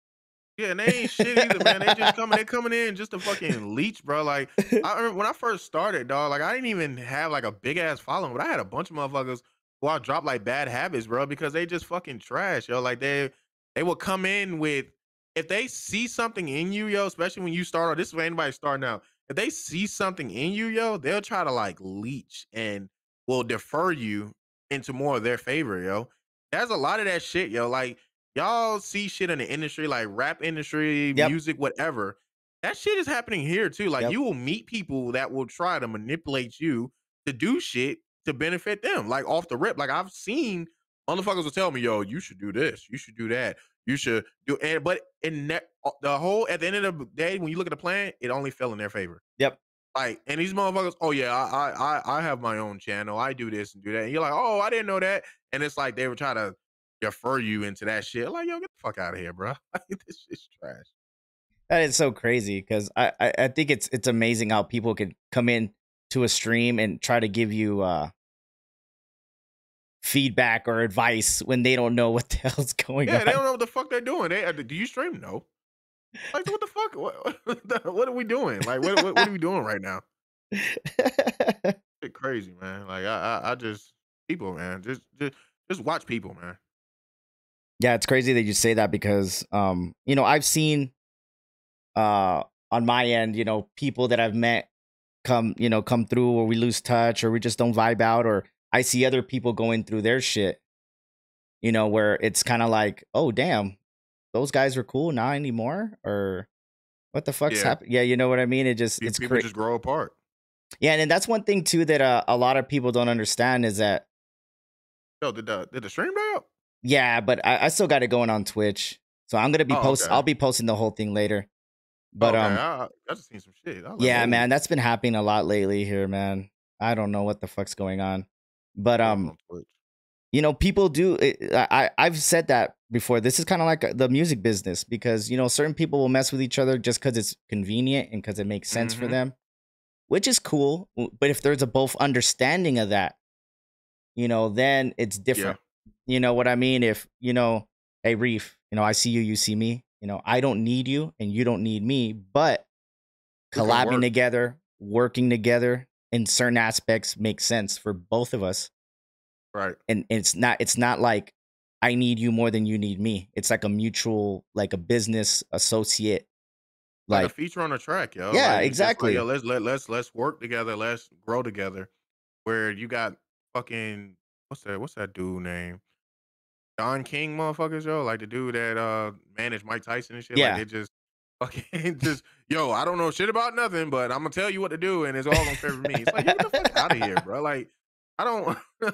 Speaker 2: Yeah, and they ain't shit either, man. They coming in just to fucking leech, bro. Like I remember when I first started, dog. Like I didn't even have like a big ass following, but I had a bunch of motherfuckers who I dropped like bad habits, bro, because they just fucking trash, yo. Like they will come in with if they see something in you, yo, especially when you start. This is for anybody starting out. If they see something in you, yo, they'll try to like leech and will defer you into more of their favor, yo. There's a lot of that shit, yo. Like y'all see shit in the industry, like rap industry,
Speaker 1: Yep.
Speaker 2: music, whatever. That shit is happening here too. Like
Speaker 1: Yep.
Speaker 2: you will meet people that will try to manipulate you to do shit to benefit them. Like off the rip. Like I've seen motherfuckers will tell me, yo, you should do this, you should do that, you should do and but in that the whole at the end of the day, when you look at the plan, it only fell in their favor.
Speaker 1: Yep.
Speaker 2: Like, and these motherfuckers, oh yeah, I have my own channel. I do this and do that. And you're like, oh, I didn't know that. And it's like they were trying to defer you into that shit. Like, yo, get the fuck out of here, bro. Like, this shit's trash.
Speaker 1: That is so crazy because I think it's amazing how people can come in to a stream and try to give you feedback or advice when they don't know what the hell's going
Speaker 2: Yeah, they
Speaker 1: on.
Speaker 2: don't know what the fuck they're doing. They do you stream? No. Like, what the fuck? What are we doing? Like, what are we doing right now? Shit crazy, man. Like, I just people, man. Just watch people, man.
Speaker 1: Yeah, it's crazy that you say that because I've seen on my end, people that I've met come through or we lose touch or we just don't vibe out or I see other people going through their shit, where it's kind of like, oh damn, those guys were cool, not anymore, or what the fuck's
Speaker 2: Yeah,
Speaker 1: happened? Yeah, you know what I mean? It's
Speaker 2: people
Speaker 1: crazy.
Speaker 2: just grow apart.
Speaker 1: Yeah, and that's one thing too that a lot of people don't understand is that
Speaker 2: Yo, did the stream die up?
Speaker 1: yeah, but I still got it going on Twitch, so I'm gonna be
Speaker 2: Oh, okay.
Speaker 1: I'll be posting the whole thing later.
Speaker 2: Oh,
Speaker 1: But
Speaker 2: okay. I just seen some shit. I was like,
Speaker 1: yeah,
Speaker 2: whoa.
Speaker 1: man, that's been happening a lot lately here, man. I don't know what the fuck's going on, but
Speaker 2: Going on Twitch.
Speaker 1: people do. I've said that before. This is kind of like the music business because certain people will mess with each other just because it's convenient and because it makes sense for
Speaker 2: Mm-hmm.
Speaker 1: them, which is cool. But if there's a both understanding of that, then it's
Speaker 2: Yeah.
Speaker 1: different. You know what I mean? If hey Reef, I see you, you see me. I don't need you and you don't need me, but
Speaker 2: We can
Speaker 1: collabing
Speaker 2: work.
Speaker 1: together, working together in certain aspects makes sense for both of us.
Speaker 2: Right.
Speaker 1: And it's not like I need you more than you need me. It's like a mutual, like a business associate.
Speaker 2: Like a
Speaker 1: Like,
Speaker 2: feature on a track, yo.
Speaker 1: yeah,
Speaker 2: Like it's just like, yo,
Speaker 1: exactly.
Speaker 2: let's work together, let's grow together. Where you got fucking what's that dude name? Don King motherfuckers, yo, like the dude that managed Mike Tyson and shit, like
Speaker 1: Yeah.
Speaker 2: they just fucking just yo, I don't know shit about nothing, but I'm gonna tell you what to do, and it's all gonna favor me. It's like, yo, get the fuck out of here, bro. Like, I don't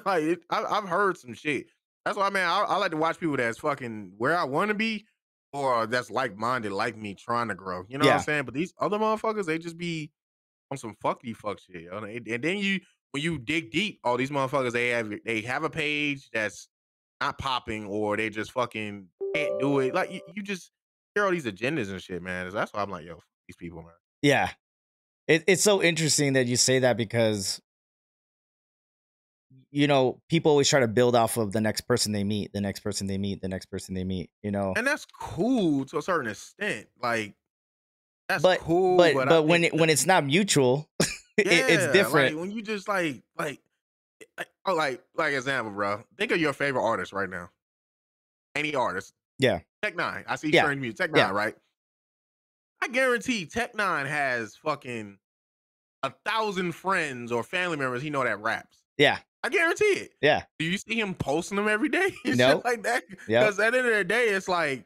Speaker 2: like it, I've heard some shit. That's why, man, I like to watch people that's fucking where I want to be, or that's like minded, like me, trying to grow. You know what I'm
Speaker 1: Yeah.
Speaker 2: saying? But these other motherfuckers, they just be on some fucky fuck shit, yo. And then when you dig deep, all these motherfuckers they have a page that's not popping, or they just fucking can't do it. Like you just hear all these agendas and shit, man. That's why I'm like, yo, fuck these people, man.
Speaker 1: Yeah. It's so interesting that you say that because, people always try to build off of the next person they meet, the next person they meet, the next person they meet,
Speaker 2: And that's cool to a certain extent. Like that's
Speaker 1: But
Speaker 2: cool,
Speaker 1: but
Speaker 2: but I
Speaker 1: but when
Speaker 2: think
Speaker 1: when it's not mutual, it's
Speaker 2: yeah, like
Speaker 1: different.
Speaker 2: when you just oh, like example, bro. Think of your favorite artist right now. Any artist.
Speaker 1: Yeah.
Speaker 2: Tech Nine. I see
Speaker 1: Yeah.
Speaker 2: sharing music. Tech
Speaker 1: Yeah.
Speaker 2: Nine, right? I guarantee Tech Nine has fucking 1,000 friends or family members he know that raps.
Speaker 1: Yeah.
Speaker 2: I guarantee it.
Speaker 1: Yeah.
Speaker 2: Do you see him posting them every day and shit
Speaker 1: Nope.
Speaker 2: like that?
Speaker 1: Yep.
Speaker 2: Because at the end of the day, it's like,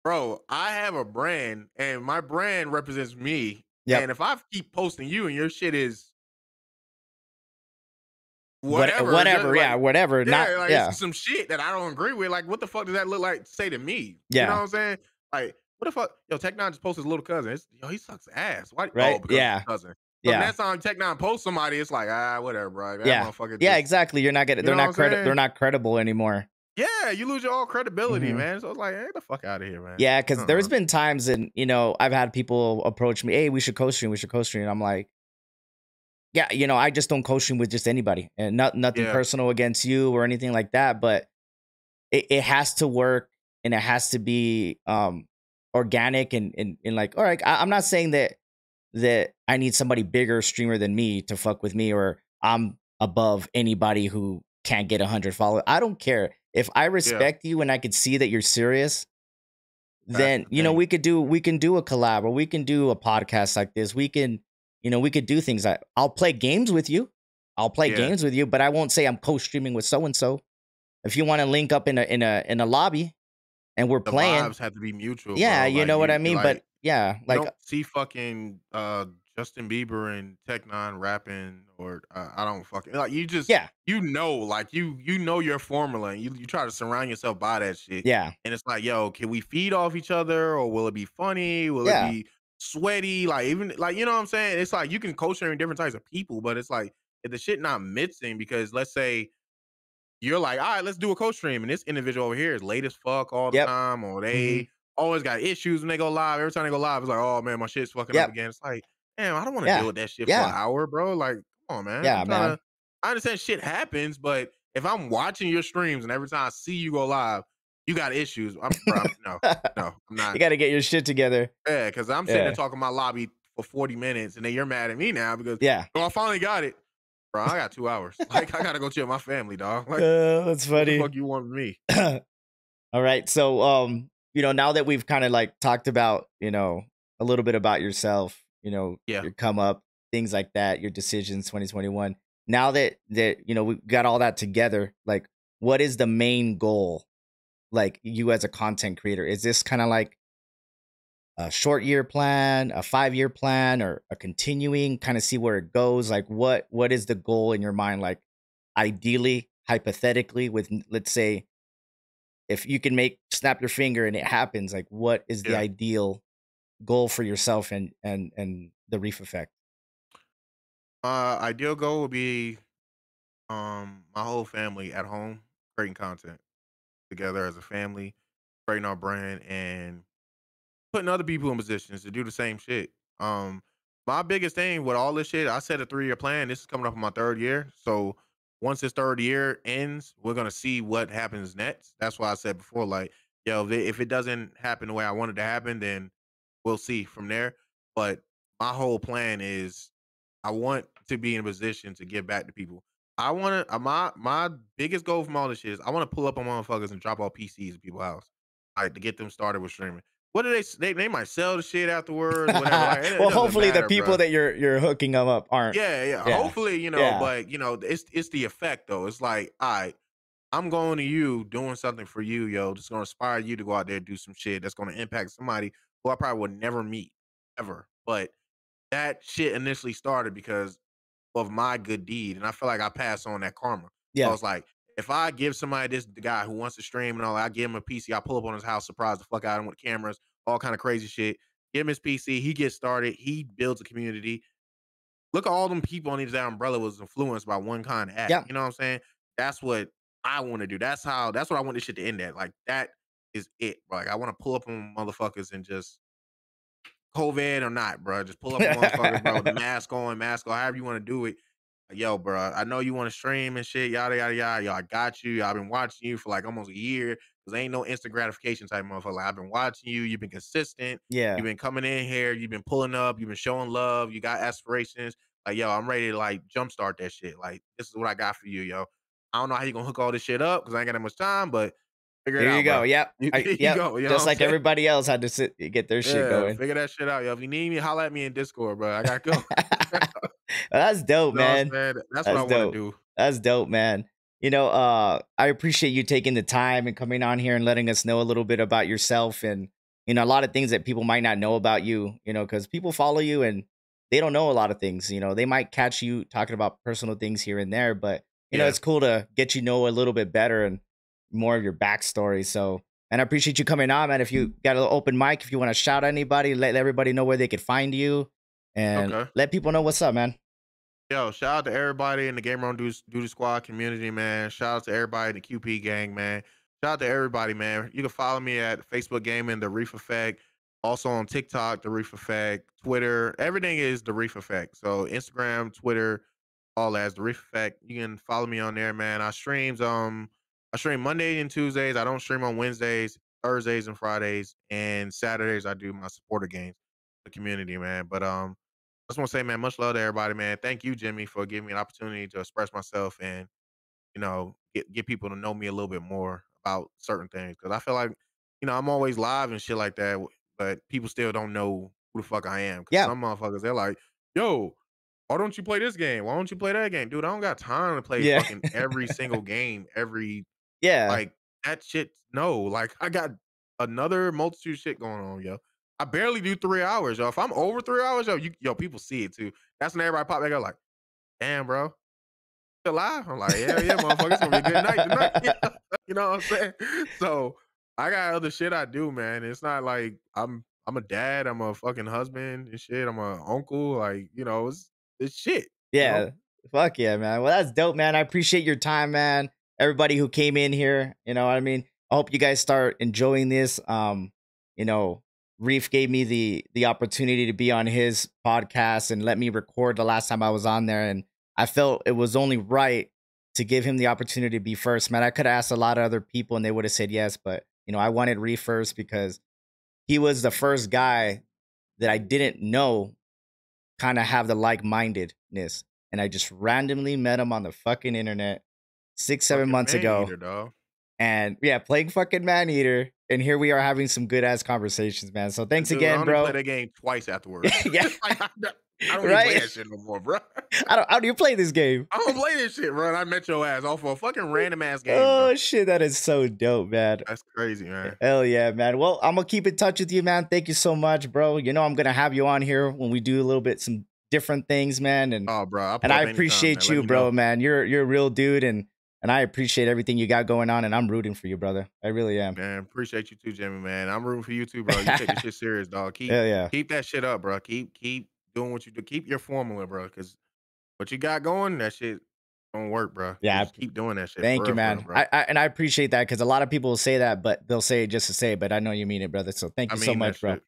Speaker 2: bro, I have a brand and my brand represents me.
Speaker 1: Yep.
Speaker 2: And if I keep posting you and your shit is whatever, just
Speaker 1: Whatever. Yeah.
Speaker 2: like,
Speaker 1: Whatever. Not.
Speaker 2: yeah, like
Speaker 1: Yeah.
Speaker 2: it's some shit that I don't agree with. Like, what the fuck does that look like to say to me? You know
Speaker 1: Yeah.
Speaker 2: what I'm saying? Like, what the fuck? Yo, Tech Nine just posted his little cousin. Yo, he sucks ass. Why? Oh,
Speaker 1: Right.
Speaker 2: because it's his
Speaker 1: Yeah.
Speaker 2: cousin. So the
Speaker 1: Yeah.
Speaker 2: next time Tech Nine posts somebody, it's like, whatever, bro. That
Speaker 1: Yeah.
Speaker 2: motherfucker
Speaker 1: Yeah.
Speaker 2: just,
Speaker 1: Exactly. You're not getting.
Speaker 2: you know what I'm
Speaker 1: They're
Speaker 2: saying?
Speaker 1: not credible anymore.
Speaker 2: Yeah, you lose your all credibility,
Speaker 1: Hmm.
Speaker 2: man. So it's like, hey, get the fuck out of here, man.
Speaker 1: Yeah. Because there's
Speaker 2: Uh-uh.
Speaker 1: been times, and I've had people approach me. Hey, we should co-stream. We should co-stream. And I'm like, yeah, I just don't co-stream with just anybody, and nothing
Speaker 2: Yeah,
Speaker 1: personal against you or anything like that. But it has to work, and it has to be organic, and like, all right, I'm not saying that I need somebody bigger streamer than me to fuck with me, or I'm above anybody who can't get 100 followers. I don't care. If I
Speaker 2: yeah.
Speaker 1: respect you and I could see that you're serious,
Speaker 2: That's
Speaker 1: then
Speaker 2: the thing.
Speaker 1: we can do a collab, or we can do a podcast like this. We could do things like, I'll play games with you. I'll play
Speaker 2: Yeah.
Speaker 1: games with you, but I won't say I'm co-streaming with so and so. If you want to link up in a lobby and we're
Speaker 2: The
Speaker 1: playing,
Speaker 2: vibes have to be mutual,
Speaker 1: yeah,
Speaker 2: bro.
Speaker 1: you
Speaker 2: Like
Speaker 1: know what I
Speaker 2: you
Speaker 1: mean?
Speaker 2: like
Speaker 1: But yeah,
Speaker 2: you
Speaker 1: like,
Speaker 2: don't see fucking Justin Bieber and Tech Nine rapping, or I don't fucking like you just
Speaker 1: yeah,
Speaker 2: like you know your formula, and you try to surround yourself by that shit.
Speaker 1: yeah,
Speaker 2: And it's like, yo, can we feed off each other, or will it be funny? Will it
Speaker 1: yeah,
Speaker 2: be sweaty? Like even like you know what I'm saying? It's like you can co-sharing different types of people, but it's like if the shit not mixing, because let's say you're like, all right, let's do a co-stream. And this individual over here is late as fuck all the
Speaker 1: yep,
Speaker 2: time, or
Speaker 1: hmm,
Speaker 2: they always got issues when they go live. Every time they go live, it's like, oh man, my shit's fucking up
Speaker 1: yep,
Speaker 2: again. It's like, damn, I don't want to deal
Speaker 1: yeah,
Speaker 2: with that shit for an
Speaker 1: yeah,
Speaker 2: hour, bro. Like, come on, man.
Speaker 1: yeah,
Speaker 2: I'm trying
Speaker 1: man.
Speaker 2: to, I understand shit happens, but if I'm watching your streams and every time I see you go live, you got issues, no, no, I'm
Speaker 1: You
Speaker 2: not.
Speaker 1: got to get your shit together.
Speaker 2: Yeah, because I'm sitting there
Speaker 1: Yeah,
Speaker 2: talking my lobby for 40 minutes and then you're mad at me now because,
Speaker 1: yeah.
Speaker 2: oh, I finally got it. Bro, I got 2 hours. Like, I gotta go chill with my family, dog. Like,
Speaker 1: That's
Speaker 2: what the
Speaker 1: funny.
Speaker 2: fuck you want from me?
Speaker 1: All right. So, now that we've kind of like talked about, a little bit about yourself,
Speaker 2: Yeah.
Speaker 1: your come up, things like that, your decisions, 2021. Now that we got all that together, like, what is the main goal? Like, you as a content creator, is this kind of like a short year plan, a 5-year plan, or a continuing kind of see where it goes? Like, what is the goal in your mind? Like, ideally, hypothetically, with, let's say, if you can snap your finger and it happens, like, what is the
Speaker 2: Yeah.
Speaker 1: ideal goal for yourself and the Reef Effect?
Speaker 2: Ideal goal would be my whole family at home creating content together as a family, creating our brand and putting other people in positions to do the same shit. My biggest thing with all this shit, I set a 3-year plan. This is coming up on my 3rd year. So once this 3rd year ends, we're gonna see what happens next. That's why I said before, like, yo, if it doesn't happen the way I want it to happen, then we'll see from there. But my whole plan is I want to be in a position to give back to people. I want to my biggest goal from all this shit is I want to pull up on motherfuckers and drop off PCs at people's house, like to get them started with streaming. What do they might sell the shit afterwards, whatever. Like it
Speaker 1: Well,
Speaker 2: doesn't
Speaker 1: hopefully the
Speaker 2: matter,
Speaker 1: people
Speaker 2: bro.
Speaker 1: that you're hooking them up aren't.
Speaker 2: Yeah, yeah.
Speaker 1: Yeah,
Speaker 2: Hopefully,
Speaker 1: yeah,
Speaker 2: but it's the effect though. It's like, all right, I'm going to you doing something for you, yo. That's gonna inspire you to go out there and do some shit that's gonna impact somebody who I probably would never meet ever. But that shit initially started because of my good deed, and I feel like I pass on that karma. So
Speaker 1: yeah,
Speaker 2: it's like if I give somebody the guy who wants to stream and all, I give him a PC, I pull up on his house, surprise the fuck out of him with cameras, all kind of crazy shit. Give him his PC, he gets started, he builds a community. Look at all them people on that umbrella was influenced by one kind of act.
Speaker 1: yeah.
Speaker 2: You know what I'm saying? That's what I want to do. That's what I want this shit to end at. Like that is it. Like I want to pull up on motherfuckers and just COVID or not, bro. Just pull up on motherfuckers, bro, with the mask on, however you want to do it. Like, yo, bro, I know you want to stream and shit, yada yada yada. Yo, I got you. I've been watching you for like almost a year because ain't no instant gratification type motherfucker. Like, I've been watching you. You've been consistent.
Speaker 1: Yeah.
Speaker 2: You've been coming in here. You've been pulling up. You've been showing love. You got aspirations. Like, yo, I'm ready to like jumpstart that shit. Like, this is what I got for you, yo. I don't know how you gonna hook all this shit up because I ain't got that much time, but figure it
Speaker 1: Here you
Speaker 2: out,
Speaker 1: go.
Speaker 2: bro.
Speaker 1: Yep.
Speaker 2: Here you
Speaker 1: Yep.
Speaker 2: go. You know what
Speaker 1: Just
Speaker 2: I'm
Speaker 1: like
Speaker 2: saying?
Speaker 1: everybody else had to get their shit
Speaker 2: Yeah,
Speaker 1: going.
Speaker 2: figure that shit out, yo. If you need me, holla at me in Discord, bro. I gotta go.
Speaker 1: That's dope,
Speaker 2: You know what I'm
Speaker 1: man.
Speaker 2: saying? That's what I
Speaker 1: That's
Speaker 2: wanna
Speaker 1: dope.
Speaker 2: do.
Speaker 1: That's dope, man. I appreciate you taking the time and coming on here and letting us know a little bit about yourself and a lot of things that people might not know about you, because people follow you and they don't know a lot of things. They might catch you talking about personal things here and there, but
Speaker 2: Yeah.
Speaker 1: it's cool to get know a little bit better and more of your backstory. So, and I appreciate you coming on, man. If you got an open mic, if you want to shout at anybody, let everybody know where they could find you and
Speaker 2: Okay.
Speaker 1: let people know what's up, man.
Speaker 2: Yo, shout out to everybody in the Gamer on Duty Squad community, man. Shout out to everybody in the QP gang, man. Shout out to everybody, man. You can follow me at Facebook Gaming, The Reef Effect. Also on TikTok, The Reef Effect. Twitter, everything is The Reef Effect. So Instagram, Twitter, all as The Reef Effect. You can follow me on there, man. I stream Monday and Tuesdays. I don't stream on Wednesdays, Thursdays and Fridays, and Saturdays I do my supporter games, the community, man. But I just want to say, man, much love to everybody, man. Thank you, Jimmy, for giving me an opportunity to express myself and get people to know me a little bit more about certain things. Because I feel like I'm always live and shit like that, but people still don't know who the fuck I am. Because
Speaker 1: Yeah.
Speaker 2: some motherfuckers they're like, "Yo, why don't you play this game? Why don't you play that game, dude? I don't got time to play
Speaker 1: Yeah.
Speaker 2: fucking every single game every
Speaker 1: Yeah.
Speaker 2: like that shit. No, like I got another multitude of shit going on, yo. I barely do 3 hours, yo. If I'm over 3 hours, people see it too. That's when everybody pop back up like, damn, bro. Still alive? I'm like, yeah, motherfucker. It's gonna be a good night tonight. You know what I'm saying? So I got other shit I do, man. It's not like I'm a dad, I'm a fucking husband and shit. I'm a uncle. Like, it's shit.
Speaker 1: Yeah. Fuck yeah, man. Well, that's dope, man. I appreciate your time, man. Everybody who came in here, you know what I mean? I hope you guys start enjoying this. Reef gave me the opportunity to be on his podcast and let me record the last time I was on there. And I felt it was only right to give him the opportunity to be first, man. I could have asked a lot of other people and they would have said yes, but I wanted Reef first because he was the first guy that I didn't know kind of have the like-mindedness. And I just randomly met him on the fucking internet 6-7
Speaker 2: Fucking
Speaker 1: months
Speaker 2: man
Speaker 1: ago.
Speaker 2: eater, dog.
Speaker 1: And yeah, playing fucking man eater. And here we are having some good ass conversations, man. So thanks
Speaker 2: Dude,
Speaker 1: again,
Speaker 2: I only
Speaker 1: bro.
Speaker 2: play that game twice afterwards.
Speaker 1: Yeah.
Speaker 2: Like, I don't even
Speaker 1: Right?
Speaker 2: play that shit no more, bro.
Speaker 1: How do you play this game?
Speaker 2: I don't play this shit, bro. And I met your ass off of a fucking random ass game,
Speaker 1: Oh
Speaker 2: bro.
Speaker 1: shit, that is so dope, man.
Speaker 2: That's crazy, man.
Speaker 1: Hell yeah, man. Well, I'm gonna keep in touch with you, man. Thank you so much, bro. I'm gonna have you on here when we do a little bit some different things, man. And
Speaker 2: Oh, bro, I'll pull
Speaker 1: and I
Speaker 2: up anytime,
Speaker 1: appreciate
Speaker 2: man. Let
Speaker 1: you,
Speaker 2: me
Speaker 1: bro,
Speaker 2: know.
Speaker 1: man. You're a real dude, and I appreciate everything you got going on, and I'm rooting for you, brother. I really am.
Speaker 2: Man, appreciate you too, Jimmy, man. I'm rooting for you too, bro. You take this shit serious, dog.
Speaker 1: Hell yeah.
Speaker 2: Keep that shit up, bro. Keep doing what you do. Keep your formula, bro. Because what you got going, that shit don't work, bro.
Speaker 1: Yeah,
Speaker 2: Just keep doing that shit.
Speaker 1: Thank you,
Speaker 2: For real,
Speaker 1: man.
Speaker 2: bro.
Speaker 1: I appreciate that because a lot of people will say that, but they'll say it just to say it. But I know you mean it, brother. So thank you so
Speaker 2: that
Speaker 1: much, bro.
Speaker 2: shit.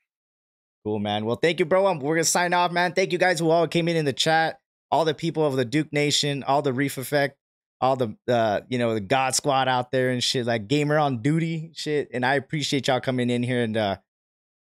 Speaker 1: Cool, man. Well, thank you, bro. We're gonna sign off, man. Thank you guys who all came in the chat, all the people of the Duke Nation, all the Reef Effect, all the the God Squad out there and shit, like Gamer on Duty shit. And I appreciate y'all coming in here and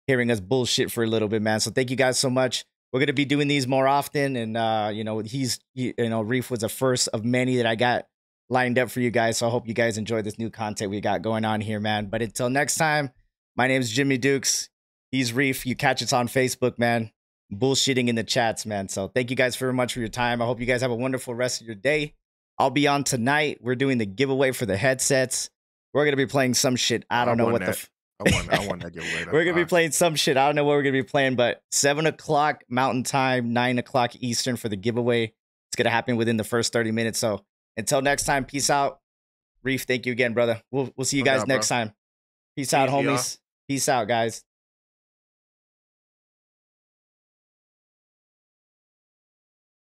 Speaker 1: hearing us bullshit for a little bit, man. So thank you guys so much. we're gonna be doing these more often. And you know, Reef was the first of many that I got lined up for you guys. So I hope you guys enjoy this new content we got going on here, man. But until next time, my name is Jimmy Dukes. He's Reef. You catch us on Facebook, man. Bullshitting in the chats, man. So thank you guys very much for your time. I hope you guys have a wonderful rest of your day. I'll be on tonight. We're doing the giveaway for the headsets. We're gonna be playing some shit. I don't know what the.
Speaker 2: I won that giveaway.
Speaker 1: We're gonna be playing some shit. I don't know what we're gonna be playing, but 7 o'clock Mountain Time, 9 o'clock Eastern for the giveaway. It's gonna happen within the first 30 minutes. So until next time, peace out. Reef, thank you again, brother. We'll see you guys next time. Peace out, homies. Peace out, guys.